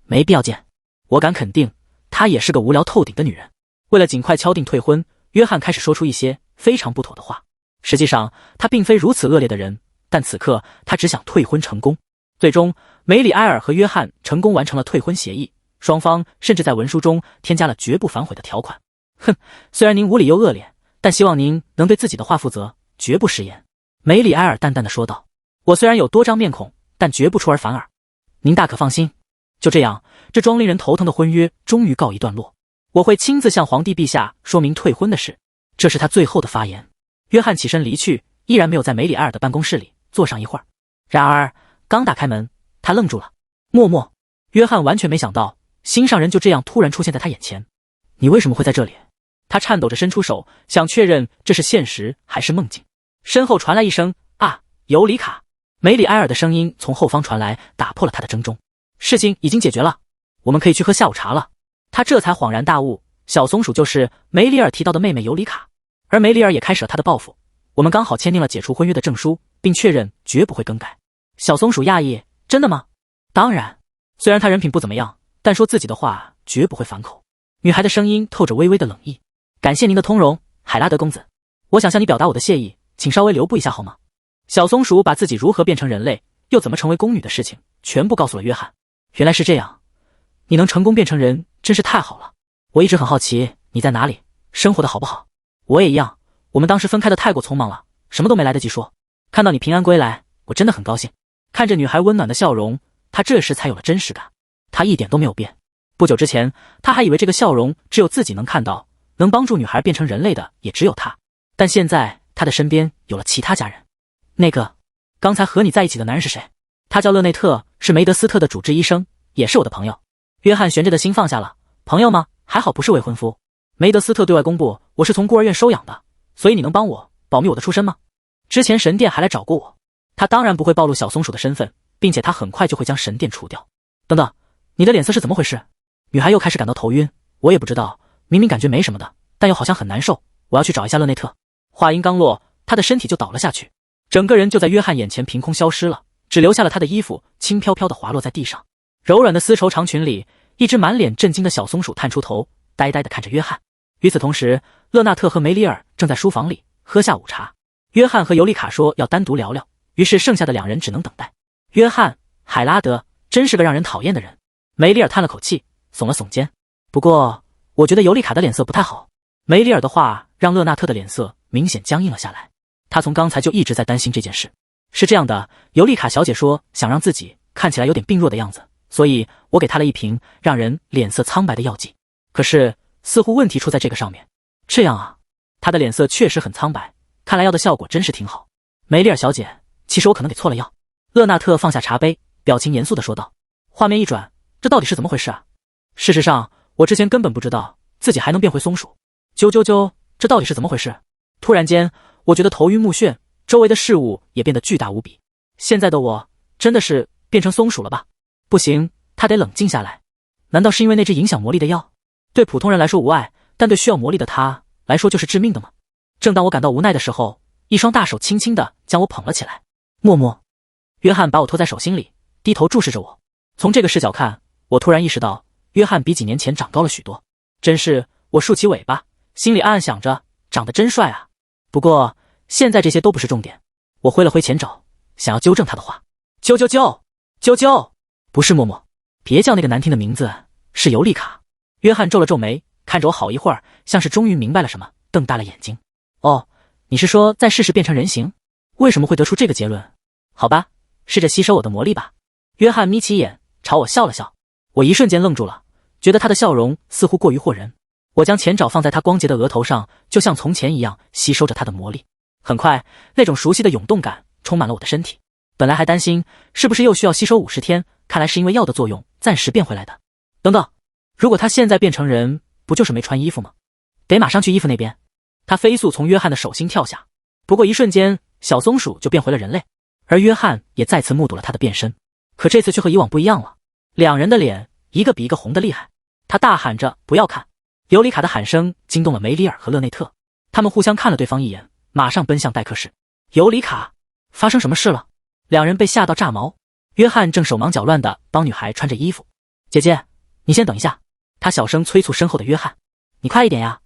没必要见。我敢肯定，她也是个无聊透顶的女人。为了尽快敲定退婚，约翰开始说出一些非常不妥的话。实际上他并非如此恶劣的人，但此刻他只想退婚成功。最终梅里埃尔和约翰成功完成了退婚协议，双方甚至在文书中添加了绝不反悔的条款。哼，虽然您无理又恶劣，但希望您能对自己的话负责，绝不食言。梅里埃尔淡淡的说道，我虽然有多张面孔，但绝不出尔反尔，您大可放心。就这样，这桩令人头疼的婚约终于告一段落。我会亲自向皇帝陛下说明退婚的事。这是他最后的发言。约翰起身离去，依然没有在梅里埃尔的办公室里坐上一会儿。然而刚打开门，他愣住了。默默，约翰完全没想到心上人就这样突然出现在他眼前。你为什么会在这里？他颤抖着伸出手，想确认这是现实还是梦境。身后传来一声啊，尤里卡。梅里埃尔的声音从后方传来，打破了他的怔忡。事情已经解决了，我们可以去喝下午茶了。他这才恍然大悟，小松鼠就是梅里尔提到的妹妹尤里卡，而梅里尔也开始了他的报复。我们刚好签订了解除婚约的证书，并确认绝不会更改。小松鼠讶异，真的吗？当然，虽然他人品不怎么样，但说自己的话绝不会反口。女孩的声音透着微微的冷意。感谢您的通融，海拉德公子，我想向你表达我的谢意，请稍微留步一下好吗？小松鼠把自己如何变成人类，又怎么成为宫女的事情全部告诉了约翰。原来是这样，你能成功变成人真是太好了。我一直很好奇你在哪里，生活的好不好。我也一样，我们当时分开的太过匆忙了，什么都没来得及说。看到你平安归来，我真的很高兴。看着女孩温暖的笑容，他这时才有了真实感。他一点都没有变。不久之前，他还以为这个笑容只有自己能看到，能帮助女孩变成人类的也只有他。但现在他的身边有了其他家人。那个刚才和你在一起的男人是谁？他叫勒内特，是梅德斯特的主治医生，也是我的朋友。约翰悬着的心放下了。朋友吗？还好不是未婚夫。梅德斯特对外公布我是从孤儿院收养的，所以你能帮我保密我的出身吗？之前神殿还来找过我。他当然不会暴露小松鼠的身份，并且他很快就会将神殿除掉。等等，你的脸色是怎么回事？女孩又开始感到头晕，我也不知道，明明感觉没什么的，但又好像很难受，我要去找一下勒内特。话音刚落，他的身体就倒了下去，整个人就在约翰眼前凭空消失了，只留下了他的衣服轻飘飘地滑落在地上。柔软的丝绸长裙里，一只满脸震惊的小松鼠探出头，呆呆地看着约翰。与此同时，勒纳特和梅里尔正在书房里喝下午茶。约翰和尤里卡说要单独聊聊，于是剩下的两人只能等待。约翰，海拉德真是个让人讨厌的人。梅里尔叹了口气，耸了耸肩。不过，我觉得尤里卡的脸色不太好。梅里尔的话让勒纳特的脸色明显僵硬了下来。他从刚才就一直在担心这件事。是这样的，尤里卡小姐说想让自己看起来有点病弱的样子，所以我给她了一瓶让人脸色苍白的药剂。可是，似乎问题出在这个上面。这样啊，她的脸色确实很苍白，看来药的效果真是挺好。梅里尔小姐，其实我可能给错了药。勒纳特放下茶杯，表情严肃地说道。画面一转，这到底是怎么回事啊？事实上，我之前根本不知道自己还能变回松鼠。啾，这到底是怎么回事？突然间，我觉得头晕目眩，周围的事物也变得巨大无比。现在的我真的是变成松鼠了吧？不行，他得冷静下来。难道是因为那只影响魔力的药？对普通人来说无碍，但对需要魔力的他来说就是致命的吗？正当我感到无奈的时候，一双大手轻轻地将我捧了起来。默默，约翰把我托在手心里，低头注视着我。从这个视角看，我突然意识到，约翰比几年前长高了许多。真是，我竖起尾巴，心里暗暗想着，长得真帅啊。不过，现在这些都不是重点。我挥了挥前肘，想要纠正他的话。啾，不是默默，别叫那个难听的名字，是尤利卡。约翰皱了皱眉，看着我好一会儿，像是终于明白了什么，瞪大了眼睛。哦，你是说再试试变成人形？为什么会得出这个结论？好吧，试着吸收我的魔力吧。约翰眯起眼，朝我笑了笑。我一瞬间愣住了，觉得他的笑容似乎过于惑人。我将前爪放在他光洁的额头上，就像从前一样吸收着他的魔力。很快，那种熟悉的涌动感充满了我的身体。本来还担心是不是又需要吸收50天，看来是因为药的作用暂时变回来的。等等，如果他现在变成人，不就是没穿衣服吗？得马上去衣服那边。他飞速从约翰的手心跳下，不过一瞬间，小松鼠就变回了人类，而约翰也再次目睹了他的变身。可这次却和以往不一样了，两人的脸一个比一个红得厉害。他大喊着不要看。尤里卡的喊声惊动了梅里尔和勒内特，他们互相看了对方一眼，马上奔向待客室。尤里卡，发生什么事了？两人被吓到炸毛。约翰正手忙脚乱地帮女孩穿着衣服。姐姐，你先等一下。他小声催促身后的约翰，你快一点呀。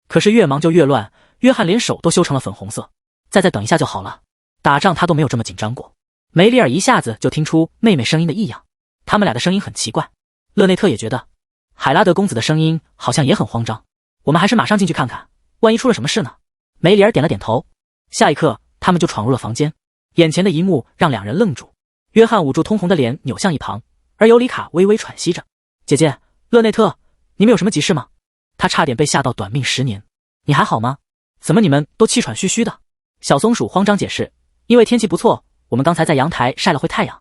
可是越忙就越乱，约翰连手都修成了粉红色。再等一下就好了，打仗他都没有这么紧张过。梅里尔一下子就听出妹妹声音的异样，他们俩的声音很奇怪。勒内特也觉得海拉德公子的声音好像也很慌张。我们还是马上进去看看，万一出了什么事呢？梅里尔点了点头。下一刻，他们就闯入了房间。眼前的一幕让两人愣住。约翰捂住通红的脸扭向一旁，而尤里卡微微喘息着。姐姐，勒内特，你们有什么急事吗？他差点被吓到短命10年。你还好吗？怎么你们都气喘吁吁的？小松鼠慌张解释，因为天气不错，我们刚才在阳台晒了会太阳。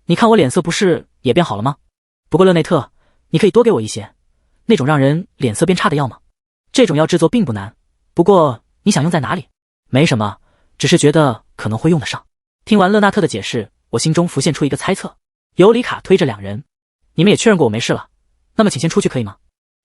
你看我脸色不是也变好了吗？不过勒内特，你可以多给我一些那种让人脸色变差的药吗？这种药制作并不难，不过你想用在哪里？没什么，只是觉得可能会用得上。听完勒纳特的解释，我心中浮现出一个猜测。尤里卡推着两人，你们也确认过我没事了，那么请先出去可以吗？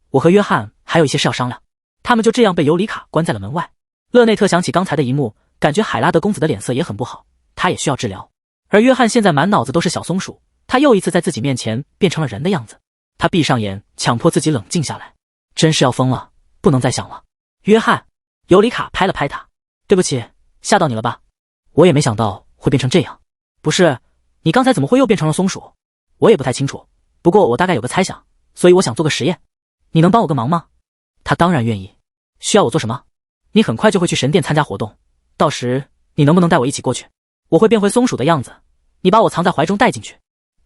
我和约翰还有一些事要商量。他们就这样被尤里卡关在了门外。勒内特想起刚才的一幕，感觉海拉德公子的脸色也很不好，他也需要治疗。而约翰现在满脑子都是小松鼠，他又一次在自己面前变成了人的样子。他闭上眼，强迫自己冷静下来。真是要疯了，不能再想了。约翰，尤里卡拍了拍他，对不起，吓到你了吧？我也没想到会变成这样。不是，你刚才怎么会又变成了松鼠？我也不太清楚，不过我大概有个猜想，所以我想做个实验。你能帮我个忙吗？他当然愿意。需要我做什么？你很快就会去神殿参加活动，到时你能不能带我一起过去？我会变回松鼠的样子，你把我藏在怀中带进去。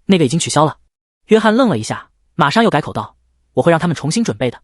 那个已经取消了。约翰愣了一下，马上又改口道，我会让他们重新准备的。